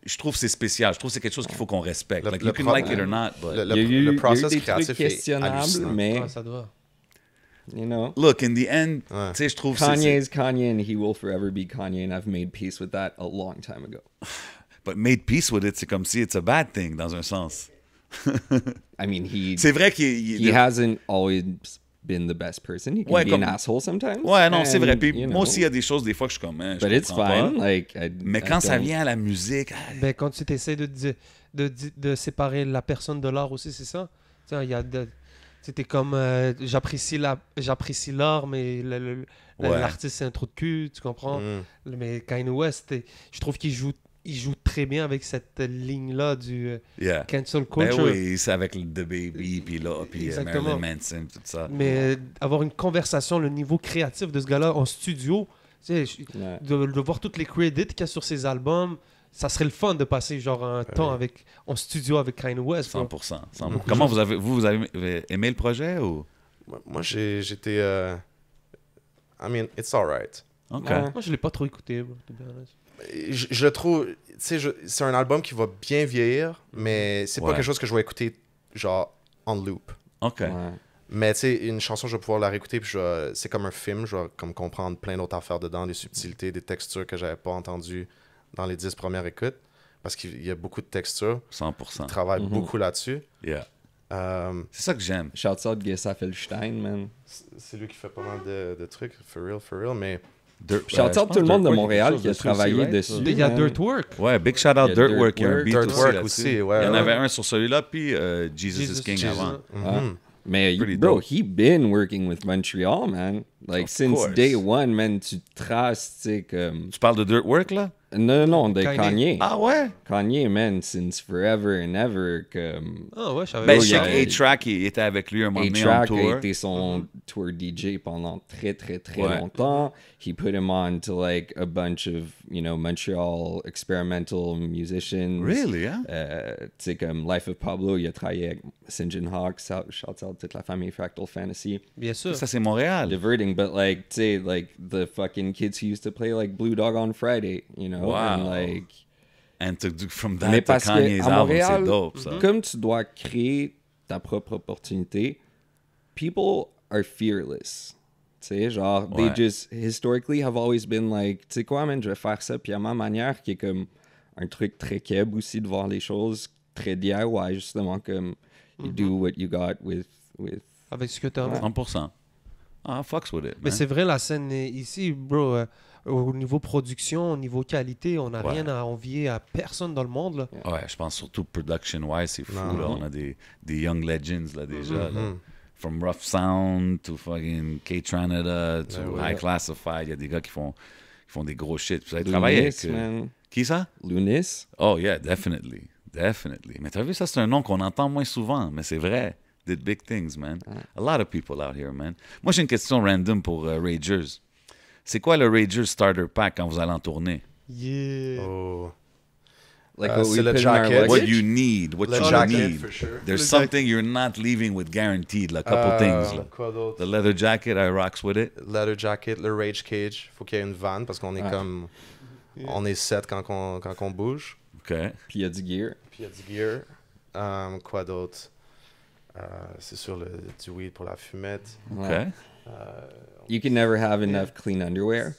Je trouve que c'est spécial. Je trouve que c'est quelque chose qu'il faut qu'on respecte. Le- Like, le you can pro- like it or not, but... Le Il y a eu, il y a eu process des trucs créatif est questionnables, hallucinant. mais, Ah, ça doit. you know, Look, in the end, Ouais. tu sais, je trouve que Kanye's Kanye and he will forever be Kanye, and I've made peace with that a long time ago. But made peace with it, c'est comme si it's a bad thing, dans un sens. I mean, C'est vrai qu'il... he hasn't always been the best person. He can Ouais, be comme- an asshole sometimes. Ouais, non, c'est and, vrai. Puis you moi know, aussi, il y a des choses, des fois, que je suis comme, hein, je But it's comprends fine. pas. Like, Mais I quand ça don't- vient à la musique, Ben, quand tu essaies de séparer la personne de l'art aussi, c'est ça? Tiens, il y a c'était comme j'apprécie l'art, mais Ouais. l'artiste c'est un trou de cul, tu comprends? Mm. Mais Kanye West, je trouve qu'il joue très bien avec cette ligne-là du yeah. cancel Ben culture. oui, c'est avec le The Baby, puis là, puis Exactement. Marilyn Manson, tout ça. Mais avoir une conversation, le niveau créatif de ce gars-là en studio, tu sais, Ouais. de voir toutes les credits qu'il y a sur ses albums, ça serait le fun de passer genre un temps en studio avec Kanye West. bro. 100%. 100%. Comment vous avez aimé le projet ou? Moi, j'étais... I mean, it's alright. OK. Ouais. Moi, je l'ai pas trop écouté, bro, to be honest. Je le trouve, tu sais, c'est un album qui va bien vieillir, mais c'est pas Ouais. quelque chose que je vais écouter, genre, en loop. OK. Ouais. Mais tu sais, une chanson, je vais pouvoir la réécouter, puis c'est comme un film, je vais comme comprendre plein d'autres affaires dedans, des subtilités, des textures que j'avais pas entendues dans les 10 premières écoutes, parce qu'il y a beaucoup de textures. 100%. Il travaille beaucoup là-dessus. Yeah. Euh, C'est ça que j'aime. Shouts out Gessa Felstein, man. c'est lui qui fait pas mal de trucs, for real, mais... Shout out je pense tout le monde de Dirtwork, Montréal quelque qui a chose travaillé right? dessus. Il y a man. Dirtwork. Ouais, big shout out Il y a Dirtwork. Il y a un beat Dirtwork aussi, là-dessus. aussi, ouais, Il y en ouais. avait un sur celui-là, puis Jesus is Jesus King King. avant. Mhm. Mais Pretty bro, dope. he been working with Montreal, man. Like Of since course. day one, man. Tu traces, tu sais, comme... Tu parles de Dirtwork, là? Non, de Kanye. Kanye. Ah ouais? Kanye, man, since forever and ever, comme... Ah ouais, je savais Ben, pas. je sais il y a- que A-Track, il était avec lui un moment donné en A-Track a tour. été son tour DJ pendant très Ouais. longtemps. He put him on to like a bunch of, you know, Montreal experimental musicians. Really, hein? Tu sais, comme Life of Pablo, il a travaillé avec St. John Hawk, shout out toute la famille Fractal Fantasy. Bien sûr. Ça, c'est Montréal. Diverting, but like, tu sais, like the fucking kids who used to play like Blue Dog on Friday, you know? Wow. And like, And to do from mais that to parce que Kanye's à album, Montréal, c'est dope, ça. comme tu dois créer ta propre opportunité, people are fearless. Tu sais, genre, Ouais. they just historically have always been like, tu sais quoi, man, je vais faire ça, puis à ma manière, qui est comme un truc très keb aussi de voir les choses, très DIY, justement, comme you do what you got with Avec ce que t'as. 100%. Ah, fucks with it, Mais man. c'est vrai, la scène ici, bro, au niveau production, au niveau qualité, on n'a Ouais. rien à envier à personne dans le monde. Là. Ouais, je pense surtout production-wise, c'est fou, Non. là. On a des young legends, là, déjà, là. Mhm. From Rough Sound to fucking K-Tranada to Ouais. High Classified, il y a des gars qui font des gros shit. Puis vous avez travaillé Lunis, avec... man. Qui ça? Lunis. Oh yeah, definitely. Definitely. Mais t'as vu, ça, c'est un nom qu'on entend moins souvent, mais c'est vrai. Did big things, man. A lot of people out here, man. Moi, j'ai une question random pour Ragers. C'est quoi le Ragers Starter Pack quand vous allez en tournée? Yeah. Oh. Like Uh, what c'est we le put in our jacket. What luggage. you need, what Le you jacket, need. for sure. There's Le something you're not leaving with guaranteed, like a couple things. Là. Quoi d'autre? The leather jacket, I rocks with it. Leather jacket, le rage cage. Faut qu'il y ait une vanne parce qu'on est Ouais. comme... On est 7 quand on bouge. OK. Puis il y a du gear. Puis il y a du gear. Quoi d'autre? C'est sûr, du weed pour la fumette. OK. You can never have enough clean underwear.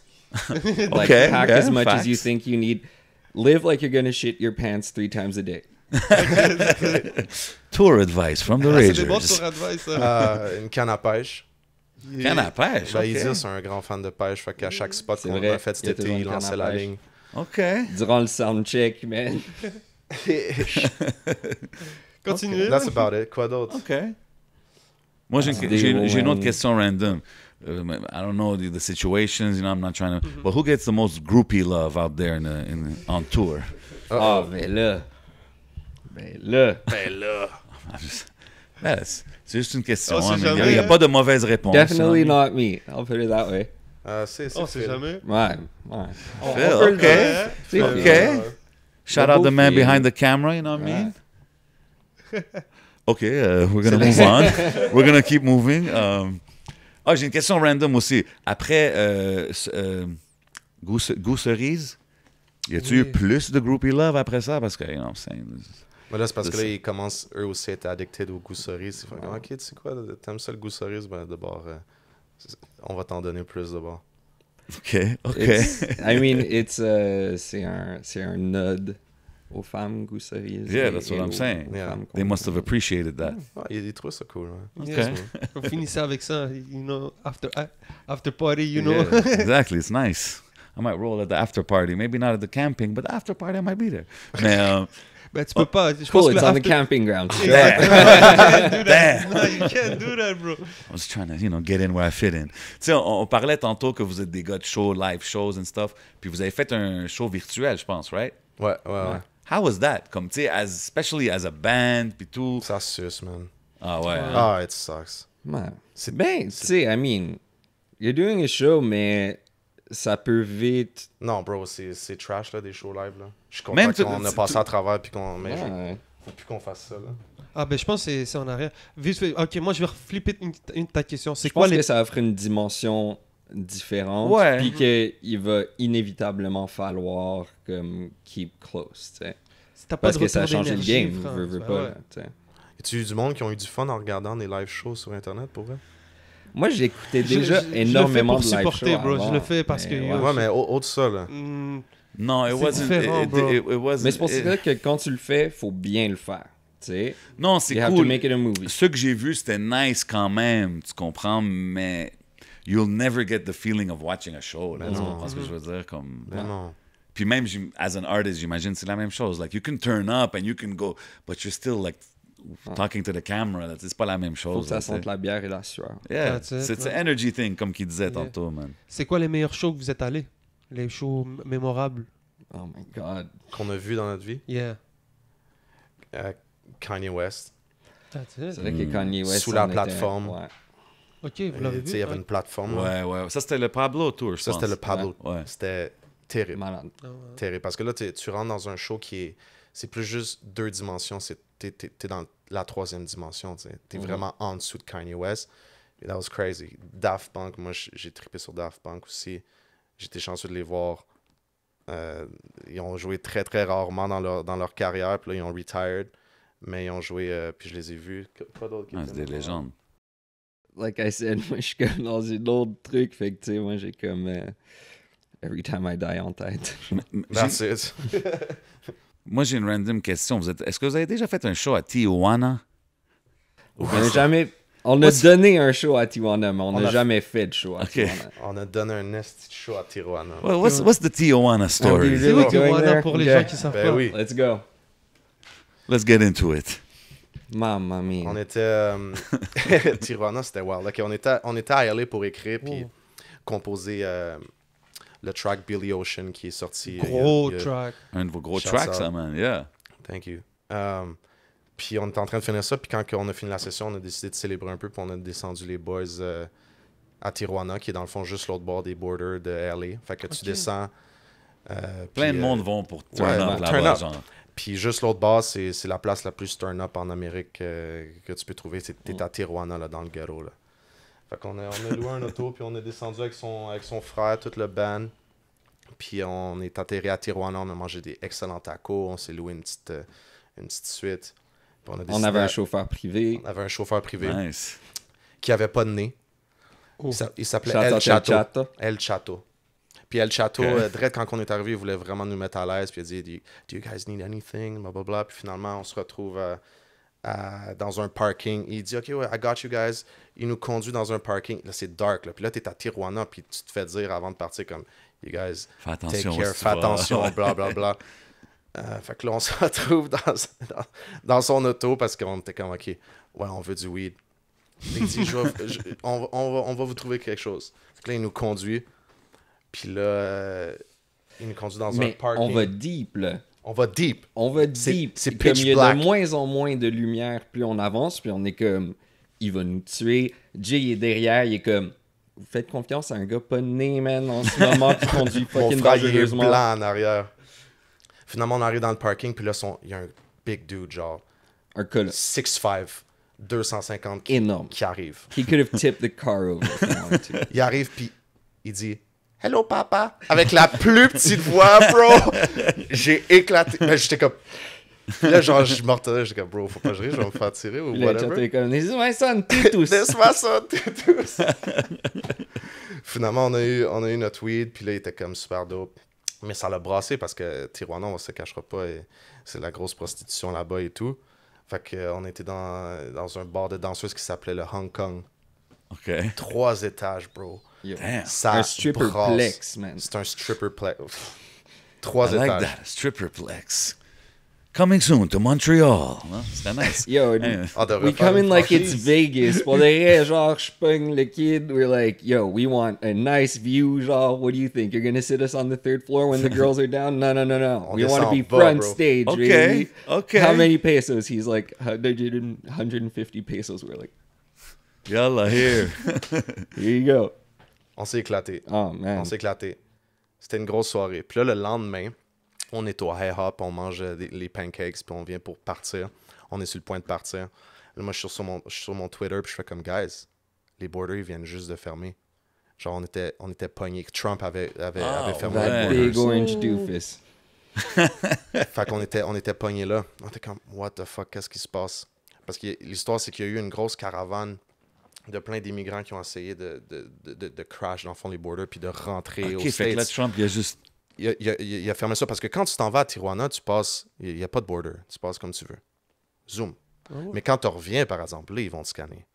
Like, Okay, pack okay, as much as you facts. think you need. Live like you're gonna shit your pants 3 times a day. Tour advice from the Ah, c'est des bons Ragers. sur advice, ça. Une canne à pêche. Canne à pêche, Ben, OK. Izzy, c'est un grand fan de pêche. Fait qu'à chaque spot C'est qu'on vrai, a fait il y a cet été, toujours il une canne lançait à la pêche. ligne. OK. Durant le soundcheck, man. Continuez. That's about it. Quoi d'autre? OK. Moi, j'ai Day une autre one. question random. I don't know the situations, you know, I'm not trying to... But who gets the most groupie love out there on tour? Ah, ben là. Ben là. Ben, c'est juste une question. On sait hein, mais jamais, il n'y a hein. pas de mauvaise réponse. Definitely hein. not me. I'll put it that way. C'est On sait Phil. jamais. Ouais, ouais. Phil, peut le OK. dire. C'est OK. Phil. Shout Le out the beau man Phil. behind the camera, you know what I mean? OK, we're going to move on. We're going to keep moving. J'ai une question random aussi. Après Goût Cerise, y a-tu eu plus de groupie love après ça? Parce que, you know what I'm saying? Mais là, c'est parce que C'est là, ils commencent eux aussi à être addicted au goût cerise. Ils font comme, OK, tu sais quoi, t'aimes ça le goût cerise? Ben, d'abord, on va t'en donner plus d'abord. OK, OK. I mean, c'est un nod aux femmes goût cerise. Yeah, et- that's et what I'm aux saying. Yeah. femmes They must have appreciated that. Ah, ils trouvent ça cool. Ouais. Yeah. On finissait avec ça, you know, after party, you know. Yeah, exactly, it's nice. I might roll at the after party. Maybe not at the camping, but the after party I might be there. Mais, Ben, tu peux pas. Je pense Cool, que it's le on the after- camping ground. damn. No, you can't do that, bro. I was trying to, get in where I fit in. Tu sais, on parlait tantôt que vous êtes des gars de show, live shows and stuff, puis vous avez fait un show virtuel, je pense, right? Ouais. How was that? Comme, tu sais, especially as a band, puis tout. Ça suce, man. Ah ouais. hein? Ah, it sucks. Ouais. C'est- Ben, tu sais, I mean, you're doing a show, mais ça peut vite. Non, bro, c'est trash, là, des shows live, là. Je suis Même content qu'on a tu- passé tu- à travers, puis qu'on... Mais Ouais. faut plus qu'on fasse ça, là. Ah, ben, je pense que c'est en arrière. Vite fait. Ok, moi, je vais flipper une de ta question. C'est Je quoi pense les. que ça offre une dimension différentes. Ouais. Puis qu'il va inévitablement falloir comme keep close, tu sais. Si t'as pas Parce de que ça a retour changé le d'énergie, game, frère, veux ben pas, ouais. là, tu sais. As-tu eu du monde qui ont eu du fun en regardant des live shows sur Internet, pour vrai? Moi, j'écoutais Je- déjà je le fais énormément pour de live supporter, shows bro. Je avant, le fais parce que, mais yo, ouais. Ouais, mais autre ça, là. Non, it C'est wasn't. différent, bro. It wasn't. Mais c'est pour ça que quand tu le fais, faut bien le faire, tu sais. Non, c'est You have to cool. make it a movie. Ce que j'ai vu, c'était nice quand même, tu comprends, mais you'll never get the feeling of watching a show. Là, tu non. comprends ce que je veux dire? Comme... Mais non. Puis même, as an artist, j'imagine, c'est la même chose. Like, you can turn up and you can go, but you're still, like, talking to the camera. Là, c'est pas la même chose. Faut que ça là, sente tu sais. la bière et la sueur. Yeah, That's it, c'est man. un energy thing, comme qu'il disait Yeah. tantôt, man. C'est quoi les meilleurs shows que vous êtes allés? Les shows mémorables? Oh my God. Qu'on a vu dans notre vie. Yeah. Kanye West. That's it. C'est vrai que Kanye West... Sous la on était- plateforme. ouais. Ok, vous l'avez Tu sais, vu? il y avait une plateforme. là. Ouais. Ça, c'était le Pablo Tour, je Ça, pense. c'était le Pablo. Ouais. C'était terrible. Malade. Ah ouais. Terrible. Parce que là, tu rentres dans un show qui est... C'est plus juste 2 dimensions. T'es dans la 3e dimension. T'es vraiment en dessous de Kanye West. Et that was crazy. Daft Punk, moi, j'ai trippé sur Daft Punk aussi. J'étais chanceux de les voir. Ils ont joué très, très rarement dans leur carrière. Puis là, ils ont retired. Mais ils ont joué... puis je les ai vus. Quoi d'autre? qui Ouais, était c'est des là? légendes. Like I said, moi, je suis comme dans une autre truc. Fait que, tu sais, moi, j'ai comme... Every time I die en tête. That's it. Moi, j'ai une random question. Est-ce que vous avez déjà fait un show à Tijuana? On a jamais... On a donné un show à Tijuana, mais on On n'a a- jamais fait de show à Ok. Tijuana. On a donné un esti de show à Tijuana. Well, what's the Tijuana story? Ah, C'est où Going Tijuana there? pour les Ok. gens qui savent Ben pas? oui. Let's go. Let's get into it. Mamma mia. On était... Tijuana, c'était wild. Ok, on était à LA pour écrire puis composer le track Billy Ocean qui est sorti. Gros il y a- track. Un de vos gros Shouts tracks, out. ça, man. Yeah. Thank you. Puis on était en train de finir ça, puis quand on a fini la session, on a décidé de célébrer un peu, puis on a descendu les boys à Tijuana, qui est dans le fond juste l'autre bord des borders de LA. Fait que tu descends... Plein puis, de monde vont pour turn ouais, up turn là-bas, up. genre. Puis juste l'autre bord, c'est la place la plus turn-up en Amérique que tu peux trouver. T'es à Tijuana, là, dans le ghetto, là. Fait qu'on a loué un auto, puis on est descendu avec son frère, tout le band. Puis on est atterri à Tijuana, on a mangé des excellents tacos, on s'est loué une petite suite. Puis On décidé avait un chauffeur privé. on avait un chauffeur privé Nice. qui avait pas de nez. Oh. Il s'appelait Shout out El El Chato. Chato. El Chato. Puis El Chato, Ok. direct quand on est arrivé, il voulait vraiment nous mettre à l'aise. Puis il a dit, Do you guys need anything? Blablabla. Puis finalement, on se retrouve dans un parking. Il dit, OK, ouais, I got you guys. Il nous conduit dans un parking. Là, c'est dark. Là. Puis là, t'es à Tijuana. Puis tu te fais dire avant de partir, comme, You guys, Fais take attention. care, si tu fais vas- attention, blablabla. Fait que là, on se retrouve dans son auto parce qu'on était comme, OK, ouais, on veut du weed. Il dit, on va vous trouver quelque chose. Fait que là, il nous conduit. Puis là, il nous conduit dans un Mais parking. on va deep, là. On va deep. On va C'est- deep. c'est Comme pitch il y a black. de moins en moins de lumière, plus on avance, puis on est comme, il va nous tuer. Jay est derrière, il est comme, vous faites confiance à un gars pas né, man, en ce moment, qui conduit Mon fucking frère, il est dangereusement. blanc en arrière. Finalement, on arrive dans le parking. Puis là, il y a un big dude, genre Un colosse 6'5", 250 énorme. qui arrive. He could have tipped the car over if he wanted to. Il arrive, puis il dit « Hello, papa! » Avec la plus petite voix, bro! J'ai éclaté. Mais j'étais comme... Puis là, genre, je mortais, j'étais comme « Bro, faut pas que je rie, je vais me faire tirer ou Puis là, whatever. Chato est comme, this is my son, Titus. Laisse-moi ça, tous! » Finalement, on a eu notre weed, puis là, il était comme super dope. Mais ça l'a brassé parce que Tijuana, on se cachera pas, et c'est la grosse prostitution là-bas et tout. Fait qu'on était dans un bar de danseuses qui s'appelait le Hong Kong. OK. 3 étages, bro. Yo. Damn. Ça Un stripper brasse. plex, man. C'est un stripper plex. 3 I like étages. that. Stripperplex. Coming soon to Montreal. Non, c'est nice. Yo, Hey. On devrait we faire come in une like it's franchise. Vegas. Pour de vrai, genre, je pogne le kid. We're like, yo, we want a nice view. Genre, what do you think? You're gonna sit us on the 3rd floor when the girls are down? No. On We want to descend be bas, front bro. stage, Okay, really. okay. How many pesos? He's like, 150 pesos. We're like, Yalla, here. here you go. On s'est éclaté. Oh, man. On s'est éclaté. C'était une grosse soirée. Puis là, le lendemain, on est au High Hop, on mange les pancakes, puis on vient pour partir. On est sur le point de partir. Là, moi, je suis sur mon Twitter, puis je fais comme, guys, les borders, ils viennent juste de fermer. Genre, on était pognés. Trump avait fermé That les big borders. orange doofus. Fait qu'on était pognés là. On était comme, what the fuck, qu'est-ce qui se passe? Parce que l'histoire, c'est qu'il y a eu une grosse caravane de plein d'immigrants qui ont essayé de crash, dans le fond, les borders, puis de rentrer OK, aux fait que là, States. Trump, il a juste... Il a fermé ça parce que quand tu t'en vas à Tijuana, tu passes, il n'y a pas de border. Tu passes comme tu veux. Zoom. Mais quand tu reviens, par exemple, là, ils vont te scanner.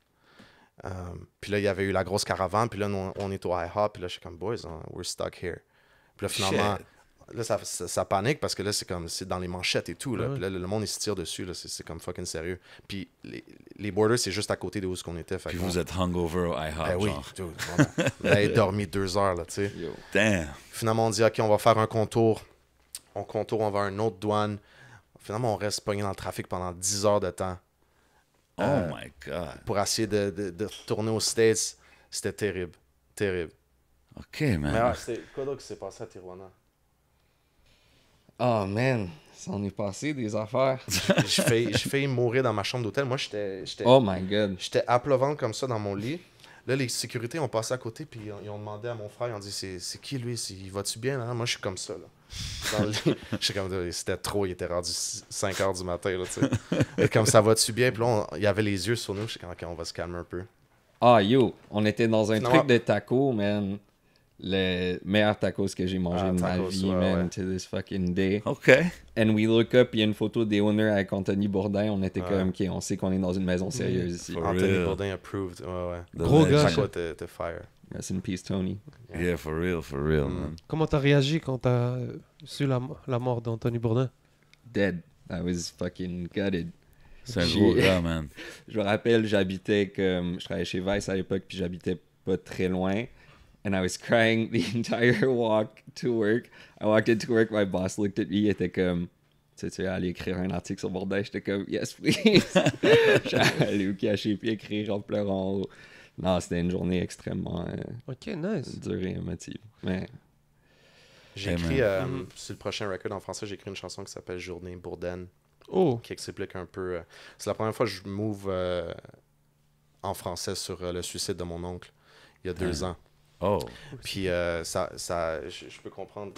Puis là, il y avait eu la grosse caravane, puis là, nous, on est au IHOP, puis là, je suis comme, boys, we're stuck here. Puis là, finalement, là, ça panique parce que là, c'est dans les manchettes et tout. Là. Puis là, le monde, il se tire dessus. Là, c'est comme fucking sérieux. Puis les borders, c'est juste à côté de où on était. Fait Puis qu'on- vous êtes hungover au IHOP, Ben oui, genre. dude, on avait dormi 2 heures, là, tu sais. Yo. Damn. Finalement, on dit, OK, on va faire un contour. On contourne, on va à une autre douane. Finalement, on reste pogné dans le trafic pendant 10 heures de temps Oh my God. pour essayer de retourner aux States. C'était terrible. Terrible. OK, Mais man. c'est quoi d'autre qui s'est passé à Tijuana? Oh man, ça en est passé des affaires. J'ai failli mourir dans ma chambre d'hôtel. Moi, j'étais Oh my god. j'étais à plat ventre comme ça dans mon lit. Là, les sécurités ont passé à côté, puis ils ont demandé à mon frère, ils ont dit, c'est qui lui? Il va-tu bien? Là? Moi, je suis comme ça, là. Dans le lit. Je suis comme, c'était trop, il était rendu 5 heures du matin, là, tu sais. Et comme, ça va-tu bien? Puis là, il y avait les yeux sur nous, je suis comme, OK, on va se calmer un peu. Ah yo, on était dans un Non. truc de taco, man. Le meilleur tacos que j'ai mangé Ah, de ma tacos, vie, ouais, man, ouais. to this fucking day. OK. And we look up, il y a une photo des owners avec Anthony Bourdain. On était Ouais. comme, OK, on sait qu'on est dans une maison sérieuse ici. For Anthony real. Bourdain approved, ouais, ouais. The Gros legend. gars. Taco était fire. Rest in peace, Tony. Yeah, for real, man. Comment t'as réagi quand t'as su la mort d'Anthony Bourdain? Dead. I was fucking gutted. C'est un J'ai- gros gars, man. Je me rappelle, j'habitais comme... Je travaillais chez Vice à l'époque, puis j'habitais pas très loin. And I was crying the entire walk to work. I walked into work, my boss looked at me, il était comme... Tu sais, aller écrire un article sur Bourdain? J'étais comme, yes, please. J'allais au cacher puis écrire en pleurant. Non, c'était une journée extrêmement Ok, nice. dure et émotive. Mais J'ai Hey, écrit, man. sur le prochain record en français, j'ai écrit une chanson qui s'appelle Journée Bourdaine, Oh, qui explique un peu. C'est la première fois que je move en français sur le suicide de mon oncle, il y a 2 ans. Oh. Puis je peux comprendre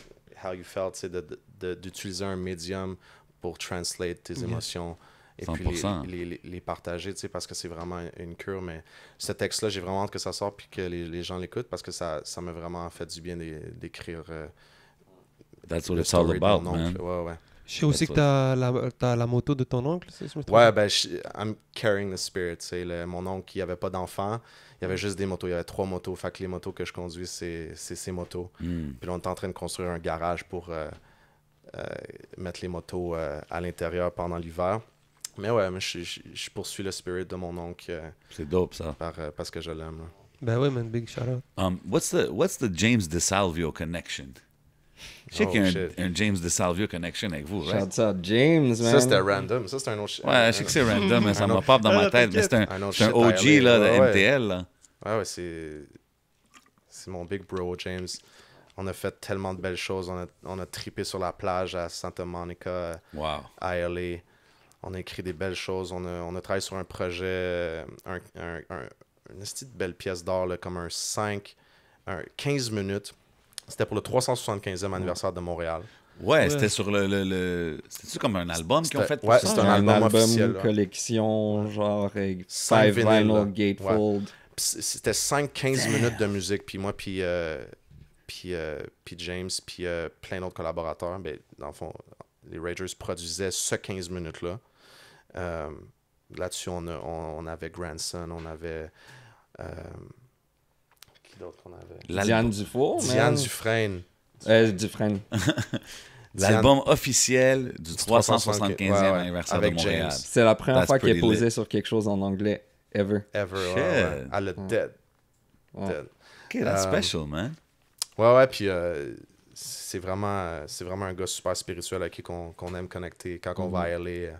how you felt, tu sais, d'utiliser un médium pour translate tes émotions et 100%. puis les partager, tu sais, parce que c'est vraiment une cure. Mais ce texte-là, j'ai vraiment hâte que ça sorte puis que les gens l'écoutent parce que ça m'a vraiment fait du bien d'écrire That's what le it's all story de about, mon oncle. man. Ouais, ouais. je sais aussi que t'as la moto de ton oncle, si je me trompe. Ouais, ben, I'm carrying the spirit. Tu sais, mon oncle, il avait pas d'enfant. Il y avait juste des motos. Il y avait 3 motos. Fait que les motos que je conduis, c'est ses motos. Mm. Puis là, on est en train de construire un garage pour mettre les motos à l'intérieur pendant l'hiver. Mais ouais, mais je poursuis le spirit de mon oncle C'est dope, ça. parce que je l'aime. là. Ben ouais, man, big shout out. What's the James DeSalvio connection? Je sais Oh, qu'il y a shit. un James DeSalvio connection avec vous, right? shout out James, man. Ça, c'était random. Ça, c'était un autre... Ouais, je sais que c'est random, mais ça Un m'a autre- pop dans ma Ah, tête. Mais c'est Un autre c'est un shit OG dialect. là, de Ouais, ouais. MTL. Là. Ouais, c'est mon big bro, James. On a fait tellement de belles choses. On a trippé sur la plage à Santa Monica, Wow. à LA. On a écrit des belles choses. On a travaillé sur un projet, une petite belle pièce d'art, là, comme un 15 minutes. C'était pour le 375e anniversaire de Montréal. Ouais, c'était sur le... C'était-tu comme un album qu'ils ont fait pour Ouais, ça? c'était un album officiel, là. collection, genre avec 5 5 vinyles, là. vinyl gatefold. Puis c'était 5-15 minutes de musique. Puis moi, puis James, puis plein d'autres collaborateurs. Ben, dans le fond, les Ragers produisaient ce 15 minutes-là. Là-dessus, on avait Grandson, on avait... qui d'autre qu'on avait? Diane Dufour, Diane man. Dufresne. Dufresne. L'album officiel du 375e Ouais, ouais, anniversaire avec de Montréal. James. C'est la première That's fois qu'elle pretty posait lit. sur quelque chose en anglais, ever. Ever, Shit. ouais. Elle a dead. Ouais. Dead. OK, that's special, man. Ouais, puis c'est vraiment un gars super spirituel avec qui qu'on aime connecter quand on va aller.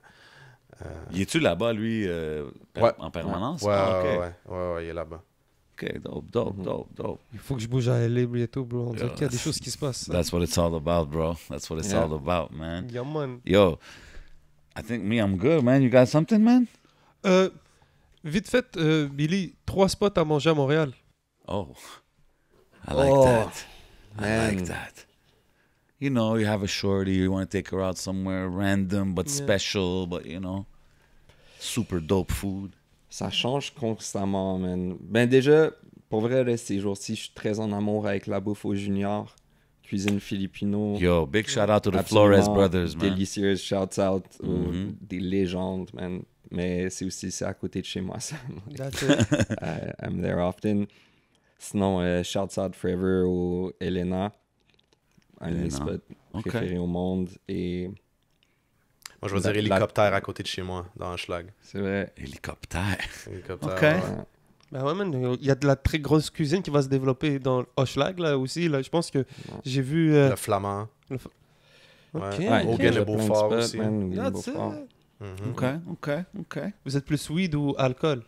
Y es-tu là-bas, lui, Ouais. en permanence? Ouais, Ah, OK. ouais, il est là-bas. OK, dope. Il faut que je bouge à LA bientôt, bro. On dirait Yeah. qu'il y a des choses qui se passent. That's what it's all about, bro. That's what it's Yeah. all about, man. Yeah, man. Yo, I think I'm good, man. You got something, man? Vite fait, Billy, 3 spots à manger à Montréal. Oh. I like Oh, that. I man. like that. You know, you have a shorty, you want to take her out somewhere random but special, but you know, super dope food. Ça change constamment, man. Ben déjà, pour vrai, là, ces jours-ci, je suis très en amour avec la bouffe au junior. Cuisine filipino. Yo, big shout out to the Absolument Flores brothers, man. Délicieuse, shouts out aux des légendes, man. Mais c'est aussi c'est à côté de chez moi, ça. That's it. I'm there often. Sinon, shouts out forever au Elena. Un de mes Elena. spots Ok. préférés au monde. Et Moi, je veux dire hélicoptère à côté de chez moi, dans Schlag. c'est vrai. Hélicoptère. Hélicoptère. Ok. ouais. Ben ouais, man, il y a de la très grosse cuisine qui va se développer dans Hochelag, là, aussi. Là. Je pense que j'ai vu... Le flamand. Ok, Ouais. ok. Aucun il y a de plein Beaufort spots, aussi. man, Auguin de That's it. Beaufort. Mhm. OK. Vous êtes plus weed ou alcool?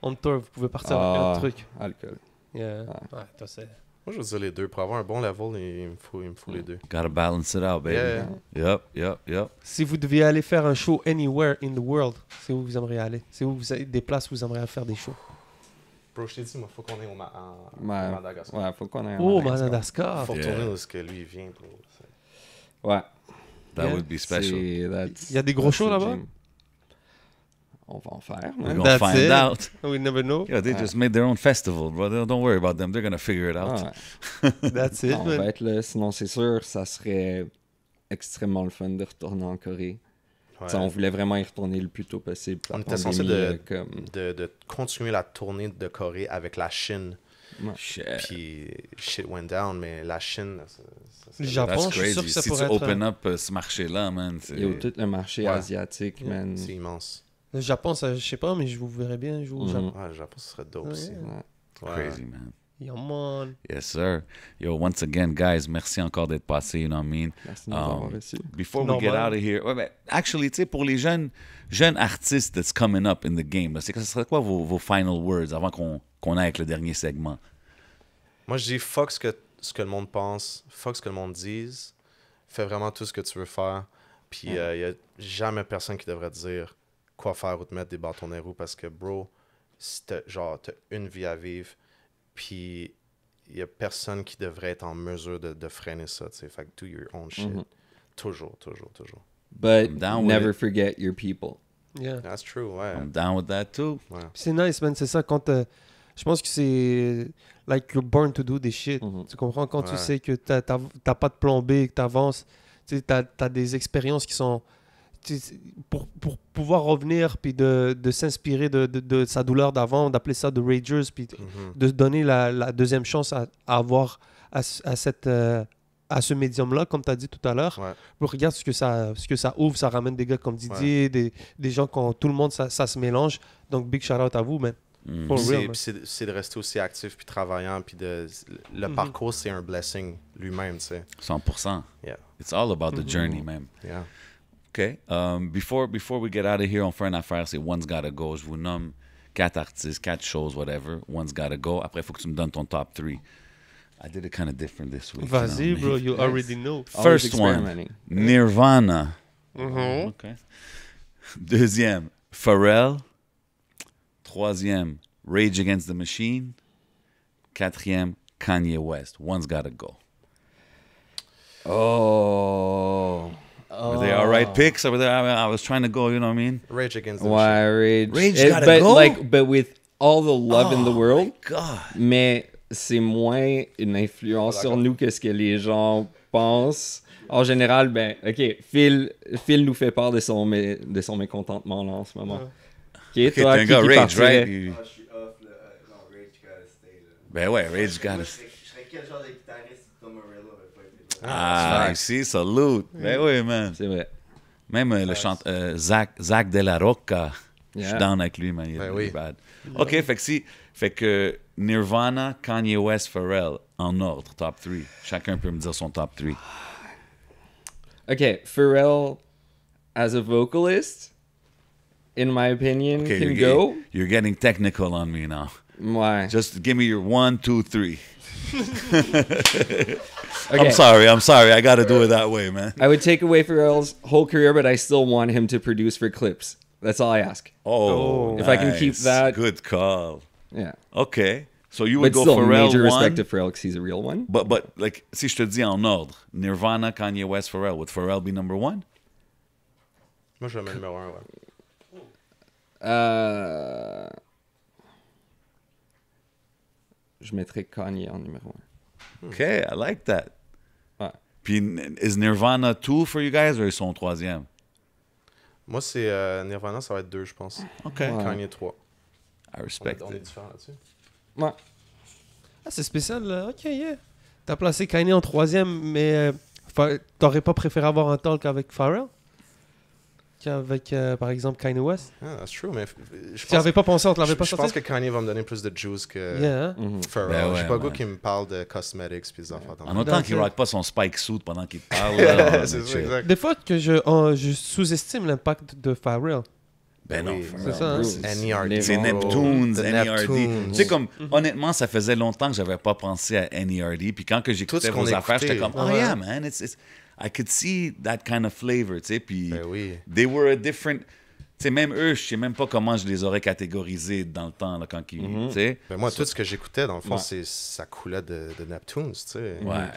On tour, vous pouvez partir avec Ah, un truc. alcool. Yeah. Ouais, toi, c'est... Moi, je veux dire les deux. Pour avoir un bon level, il me faut les deux. Gotta balance it out, baby. Yeah. Yep. Si vous deviez aller faire un show anywhere in the world, c'est où vous aimeriez aller? C'est où vous avez des places où vous aimeriez faire des shows? Bro, je t'ai dit, il faut qu'on aille au Ouais. Madagascar. Ouais, faut qu'on ait un Oh, Madagascar. Madagascar! Faut Yeah. retourner où est-ce que lui il vient, bro. Ouais. That Yeah. would be special. Il y a des gros shows là-bas? On va en faire, We're man. gonna That's find it. out. We never know. Yeah, they just made their own festival, bro. Don't worry about them. They're gonna figure it out. Ah, ouais. That's it, On man. va être là. Sinon, c'est sûr, ça serait extrêmement le fun de retourner en Corée. Ouais. T'sais, on voulait vraiment y retourner le plus tôt possible. On La était censé pandémie, comme... de continuer la tournée de Corée avec la Chine. Shit. Puis shit went down, mais la Chine, Le Japon, That's je suis sûr crazy. que ça Si tu pourrait être... open up ce marché-là, man, c'est... Il y a tout le marché Ouais. asiatique, man. c'est immense. Le Japon, ça, je sais pas, mais je vous verrais bien jouer au Mhm. Japon. Ouais, le Japon, ce serait dope Ouais. aussi. Ouais. Ouais. Crazy, man. Yeah, man. Yes, sir. Yo, once again, guys, merci encore d'être passé, you know what I mean? Merci de nous avoir Um, reçus. Before we get Normal. out of here, ouais, mais actually, tu sais, pour les jeunes artistes that's coming up in the game, là, ce serait quoi vos final words avant qu'on aille avec le dernier segment? Moi, je dis fuck ce que le monde pense, fuck ce que le monde dise, fais vraiment tout ce que tu veux faire. Puis il y a jamais personne qui devrait te dire quoi faire ou te mettre des bâtons dans les roues parce que, bro, si t'as une vie à vivre, puis il y a personne qui devrait être en mesure de freiner ça, tu sais. Fait que do your own shit. Mhm. Toujours. But I'm down with never it. forget your people. Yeah. That's true, ouais. I'm down with that too. C'est nice, man. C'est ça, quand je pense que c'est... Like, you're born to do des shit. Mhm. Tu comprends? Quand tu Ouais. sais que t'as pas de plan B, que t'avances, tu sais, t'as des expériences qui sont... Pour pouvoir revenir, puis de s'inspirer de sa douleur d'avant, d'appeler ça de Ragers, puis Mhm. de se donner la deuxième chance à avoir à ce médium-là, comme tu as dit tout à l'heure. Ouais. Regarde ce que ça ouvre, ça ramène des gars comme Didier, des gens qui tout le monde, ça se mélange. Donc, big shout-out à vous, man. Mm. For Puis real, man. c'est de rester aussi actif puis travaillant puis le parcours c'est un blessing lui-même, tu sais. 100%. Yeah. It's all about the journey, man. Yeah. OK. Before we get out of here, on fait une affaire, c'est One's Gotta Go. Je vous nomme 4 artistes, 4 shows, whatever. One's Gotta Go. Après, il faut que tu me donnes ton top 3. I did it kind of different this week. Vas-y, you know. bro, you already know. Always First one, experimenting. Nirvana. Mhm. OK. Deuxième, Pharrell. Troisième, Rage Against the Machine. Quatrième, Kanye West. One's Gotta Go. Oh. Were they all right picks? Or were they, I was trying to go, you know what I mean? Rage Against the Why Machine. Rage? Rage gotta but go? but with all the love in the world, God. mais c'est moins une influence sur nous que ce que les gens pensent. En général, ben, ok, Phil nous fait part de son mécontentement là en ce moment. Ok, Okay, toi, t'es un gars qui Rage, partirait? right? Ah, je suis off, là. Non, Rage gotta stay, là. Ben ouais, Rage gotta... Je serais quel genre de guitariste si Tom Morello avait pas été là? Ah, c'est ici, salute. Ben oui, man. C'est vrai. Même le chanteur Zach De La Rocca, je suis Yeah. down avec lui, man. Il est Ben really oui. bad. OK, fait que Nirvana, Kanye West, Pharrell, en ordre, top 3. Chacun peut me dire son top 3. Ok, Pharrell, as a vocalist, in my opinion, Okay, can go. you're getting technical on me now. Ouais. Just give me your 1, 2, 3. Okay. I'm sorry. I gotta do it that way, man. I would take away Pharrell's whole career, but I still want him to produce for clips. That's all I ask. Oh, If I can keep nice. that- Good call. Yeah. OK. So you But would go still, Pharrell major respect 1, to Pharrell because he's a real one. but like, si je te dis en ordre, Nirvana, Kanye West, Pharrell, would Pharrell be number 1? Moi, je le mets numéro 1, ouais. Je mettrais Kanye en numéro 1. Okay, I like that. Ouais. Puis, is Nirvana 2 for you guys, ou ils sont 3e? Moi, c'est Nirvana, ça va être 2, je pense. OK. Ouais. Kanye 3. I respect On est it. différents là-dessus. Ouais. Ah, c'est spécial, là. Ok, yeah. T'as placé Kanye en 3e, mais t'aurais pas préféré avoir un talk avec Pharrell qu'avec, par exemple, Kanye West? Ah, that's true, mais je Tu n'avais pense, pas pensé, on te l'avait pas je pense sorti? que Kanye va me donner plus de juice que Yeah, hein? Mhm. Pharrell. Ben ouais, J'ai pas le goût man. qu'il me parle de cosmetics puis des affaires dans En le autant qu'il rock pas son spike suit pendant qu'il parle. là, on C'est est ça, chill. exact. Des fois que je sous-estime l'impact de Pharrell. Ben non, Oui, Pharrell, c'est ça, hein? bro, NERD. C'est Nirvana. Neptunes, The NERD. Neptunes. Tu sais, comme, honnêtement, ça faisait longtemps que j'avais pas pensé à NERD. Puis quand que Tout j'écoutais ce qu'on vos affaires, j'étais écoutait. comme, oh Ouais. yeah, man, it's, I could see that kind of flavor, tu sais. Puis Ben oui. they were a different. Tu sais, même eux, je sais même pas comment je les aurais catégorisés dans le temps, là, quand ils. Tu sais. Ben moi, tout ce que j'écoutais, dans le fond, Ouais. ça coulait de Neptunes, tu sais. Ouais.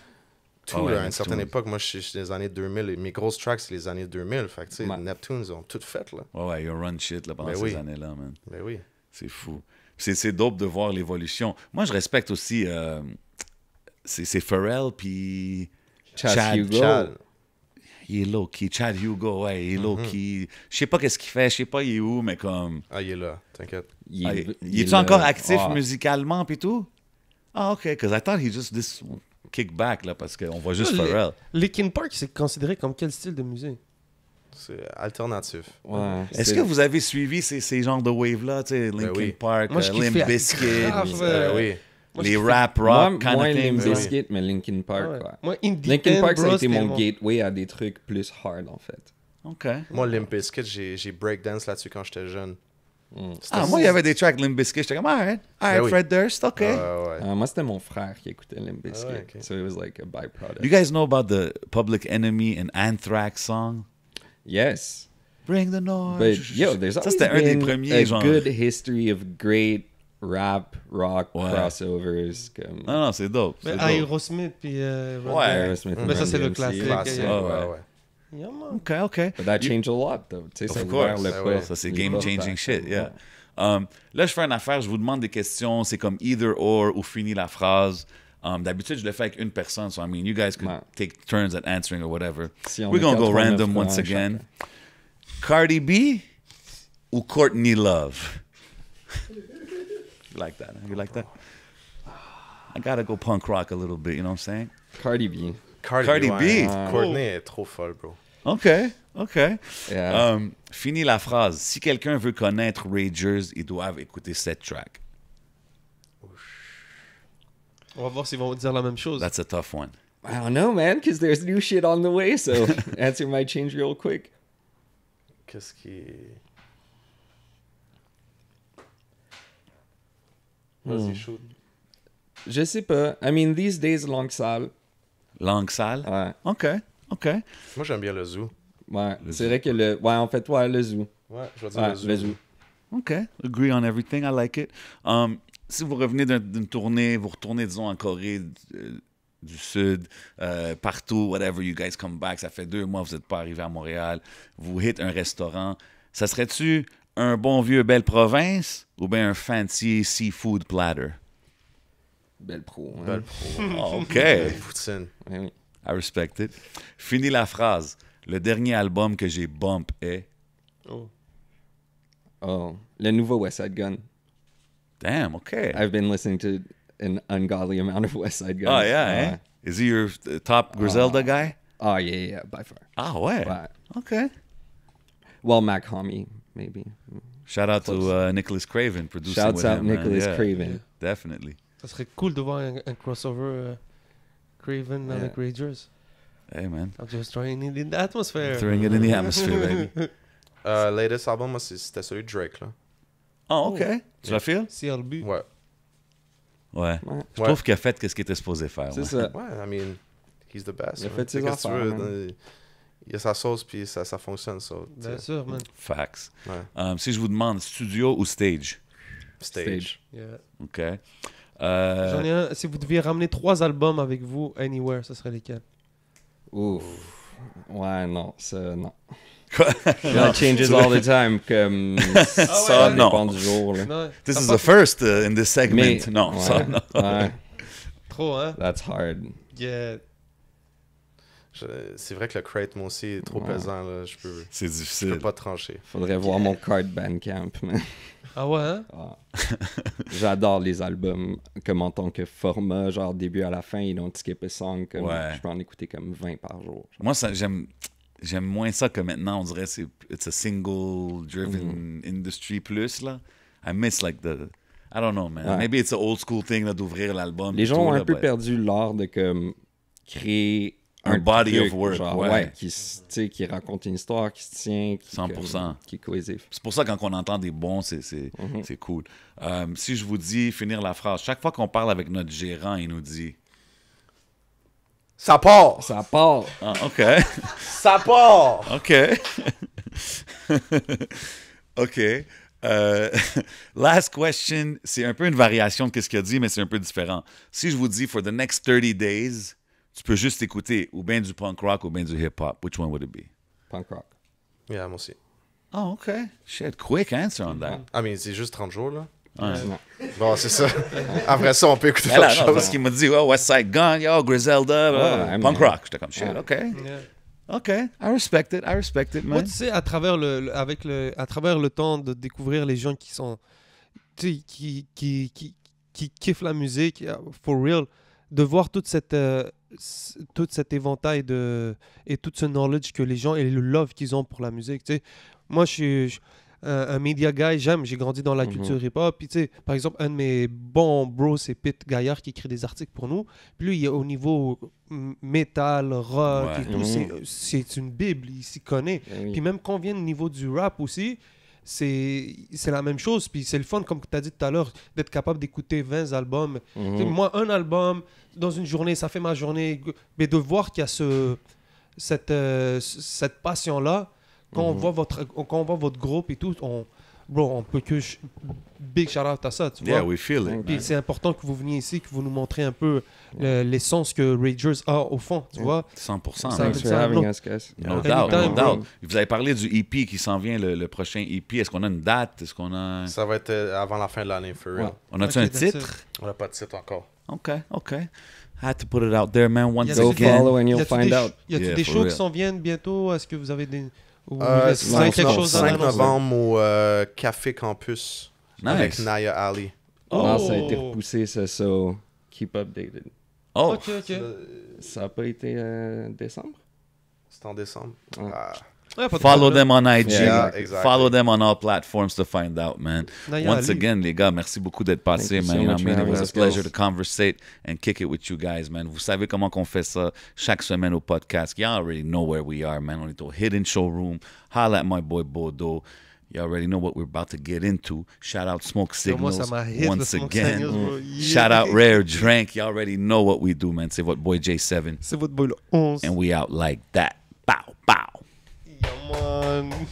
Tout, Ah ouais, là, à une Neptunes. certaine époque, moi, je suis des années 2000. Et mes grosses tracks, c'est les années 2000. Fait que, tu sais, Ouais. Neptunes ont tout fait, là. Ouais, ouais, you run shit là, pendant Ben ces oui. années-là, man. Ben oui. C'est fou. C'est dope de voir l'évolution. Moi, je respecte aussi. C'est Pharrell, puis. Chad Hugo. Chad. Il est low-key. Chad Hugo, ouais, il est low-key. Je sais pas qu'est-ce qu'il fait, je sais pas il est où, mais comme. Ah, il est là, t'inquiète. Il est-tu encore actif Ah. musicalement pis tout? Ah, OK, because I thought he just this kick back, là, parce qu'on voit juste Les- Pharrell. Linkin Park, c'est considéré comme quel style de musique? C'est alternatif. Ouais. Est-ce c'est- que vous avez suivi ces genres de waves-là, tu sais, Linkin oui. Park, Moi, je Limp kiffais Bizkit, grave, Ben oui. Moi, les je rap Moi, rock kind moins of Limp things? oui. Bizkit, mais Linkin Park, Ouais. quoi. Moi, Indie Linkin Park, ça a Bros, été c'était mon gateway à des trucs plus hard, en fait. OK. Moi, Limp Bizkit, j'ai breakdance là-dessus quand j'étais jeune. C'était- Ah, moi, il y avait des tracks Limp Bizkit, j'étais comme, alright, Ben oui. Fred Durst, OK. Ouais. Moi, c'était mon frère qui écoutait Limp Bizkit. Ah ouais, ok. So it was like a byproduct. You guys know about the Public Enemy and Anthrax song? Yes. Bring the noise. But yo, there's Ça, always c'était un des been premiers, a genre. good history of great rap, rock Ouais. crossovers. Comme Non, non, c'est dope. Mais C'est dope. Aerosmith puis Run Ouais. Aerosmith Mais ça, and c'est le Run DMC. classique. Classique, Yeah. ouais. ouais. Yeah, man. OK, OK. But that changed a lot, though. Tu sais, ça a Of ouvert course. le Ah pas. ouais. Ça, c'est le game-changing pas shit, back. yeah. Là, je fais une affaire, je vous demande des questions, c'est comme either or ou fini la phrase. D'habitude, je le fais avec une personne, so I mean, you guys could Ouais. take turns at answering or whatever. Si on We're est gonna go 89 random once francs again. chacun. Cardi B ou Courtney Love? You like that? Huh? You like that? I gotta go punk rock a little bit, you know what I'm saying? Cardi B. Cardi B. Courtney est trop folle, bro. OK, OK. Yeah. Fini la phrase. Si quelqu'un veut connaître Ragers, ils doivent écouter cette track. On va voir s'ils vont dire la même chose. That's a tough one. I don't know, man, because there's new shit on the way, so answer might change real quick. Qu'est-ce qui... Vas-y, shoot. Je sais pas. I mean, these days, langue sale. Langue sale? Ouais. OK, OK. Moi, j'aime bien le zoo. Ouais. C'est vrai que le. Ouais, en fait, ouais, le zoo. Ouais, je vais dire Ouais, le zoo. le zoo. OK. Agree on everything. I like it. Si vous revenez d'une tournée, vous retournez, disons, en Corée du Sud, partout, whatever, you guys come back, ça fait 2 mois, vous n'êtes pas arrivé à Montréal, vous hit un restaurant, ça serait-tu un bon vieux belle province ou bien un fancy seafood platter? Belle pro. Hein? Belle pro. Oh, OK. Poutine. Ouais, oui. I respect it. Fini la phrase. Le dernier album que j'ai bump est... Oh, le nouveau West Side Gun. Damn, OK. I've been listening to an ungodly amount of West Side Gun. Oh, yeah, eh? Is he your top Griselda guy? Oh, yeah, by far. Ah, ouais. Ouais. OK. Well, Mac Homie, maybe. Shout out to Nicholas Craven producing Shouts with out him, man. Nicholas Yeah, Craven. Definitely. Ça serait cool de voir un crossover Craven Yeah. avec Ragers. Hey, man. I'm just throwing it in the atmosphere. Throwing it in the atmosphere, baby. Latest album, moi, c'était celui de Drake, là. Oh, OK. Tu la feel? CLB. Ouais. Ouais. Ouais. Je trouve qu'il a fait ce qu'il était supposé faire. C'est ouais. ça. Ouais, I mean, he's the best. Il a man. fait ses Qu'est-ce que tu affaires, veux, man. il y a sa sauce, puis ça fonctionne, ça. Bien sûr, man. Facts. Ouais. Si je vous demande studio ou stage? Stage. Yeah. OK. J'en ai un. Si vous deviez ramener 3 albums avec vous, anywhere, ça serait lesquels? Ouf. Ouais, non, ça, non. Quoi? That changes all the time, comme ça non. dépend du jour, là. Non, This t'as is pas- the first in this segment. Mais, Non, ça, ouais, non. ouais, Trop, hein? that's hard. Yeah. C'est vrai que le crate, moi aussi, est trop Ouais. pesant. Là. Je peux C'est pas trancher. Faudrait voir mon card Bandcamp, man. Ah ouais, hein? Ah. J'adore les albums, comme en tant que format, genre début à la fin, ils don't skip a song, comme Ouais. je peux en écouter comme 20 par jour. Moi, j'aime moins ça que maintenant. On dirait que it's a single-driven industry plus, là. I miss, like, I don't know, man. Ouais. Maybe it's an old school thing, là, d'ouvrir l'album. Les gens plutôt, ont là, un peu but- perdu l'art de comme créer Un body truc, of work, genre, ouais. tu sais, qui raconte une histoire, qui se tient, qui, 100%. qui est cohésif. C'est pour ça, quand on entend des bons, c'est cool. Si je vous dis, finir la phrase, chaque fois qu'on parle avec notre gérant, il nous dit... Ça part! Ça part! Ah, OK. Ça part! OK. OK. Last question, c'est un peu une variation de ce qu'il a dit, mais c'est un peu différent. Si je vous dis, for the next 30 days, tu peux juste écouter ou bien du punk rock ou bien du hip-hop, which one would it be? Punk rock. Yeah, moi aussi. Oh, OK. Shit, quick answer on that. Ah, mais c'est juste 30 jours, là. Ouais. Non. Bon, c'est ça. Après ça, on peut écouter Mais là, autre non, chose. parce qu'il m'a dit, oh, West Side Gun, yo, Griselda, Ouais, punk man. rock. J'étais comme, shit, Ouais. OK. Yeah. OK, I respect it, Moi, man. tu sais, à travers à travers le temps de découvrir les gens qui sont, tu sais, qui kiffent la musique, for real, de voir toute cet éventail et tout ce knowledge que les gens et le love qu'ils ont pour la musique, tu sais. Moi, je suis un media guy, j'ai grandi dans la culture hip-hop, puis tu sais, par exemple, un de mes bons bros, c'est Pete Gaillard qui écrit des articles pour nous, puis lui, il est au niveau métal, rock Ouais. et tout, c'est une bible, il s'y connaît. Ben oui. Puis même quand on vient au niveau du rap aussi, c'est la même chose. Puis c'est le fun, comme tu as dit tout à l'heure, d'être capable d'écouter 20 albums. Tu sais, moi, un album, dans une journée, ça fait ma journée. Mais de voir qu'il y a cette passion-là, quand on voit votre groupe et tout, on peut que... Big shout-out à ça, tu vois. Yeah, we feel it. Puis c'est important que vous veniez ici, que vous nous montrez un peu l'essence que Ragers a au fond, tu vois. 100%. Ça- man. Thanks for having non. us, guys. No Anytime, doubt, no bro. doubt. Vous avez parlé du EP qui s'en vient, le prochain EP. Est-ce qu'on a une date? Est-ce qu'on a... Ça va être avant la fin de l'année, for real. Ouais. On a-tu Ok, un that's titre? On n'a pas de titre encore. OK. I had to put it out there, man, once Yes, Go again. follow and you'll Y a-tu find des out. y a-tu Yeah, des for shows real. qui s'en viennent bientôt? Est-ce que vous avez des... ou vous avez 5 quelque chose à annoncer? novembre au Café Campus avec Nice. Naya Ali. Non, ça a été repoussé, ça, so keep updated. Oh, Ok. Ça n'a pas été décembre? C'est en décembre. Ouais. Ah. Ouais, pas de follow problème. them on IG. Yeah, exactly. Follow them on all platforms to find out, man. Naya Once Ali. again, les gars, merci beaucoup d'être passés, Thank you man. so You know much what I mean? for It was a having us, pleasure guys. to conversate and kick it with you guys, man. Vous savez comment qu'on fait ça chaque semaine au podcast. Y'all already know where we are, man. On est au Hidden Showroom. Holla at my boy Bodo. You already know what we're about to get into. Shout out Smoke Moi, Signals ça m'a hit, le once Smoke again. Signals, bro. Yeah. Shout out Rare Drink. You already know what we do, man. C'est votre boy J7. C'est votre boy le 11. And we out like that. Bow, bow. Yeah, man.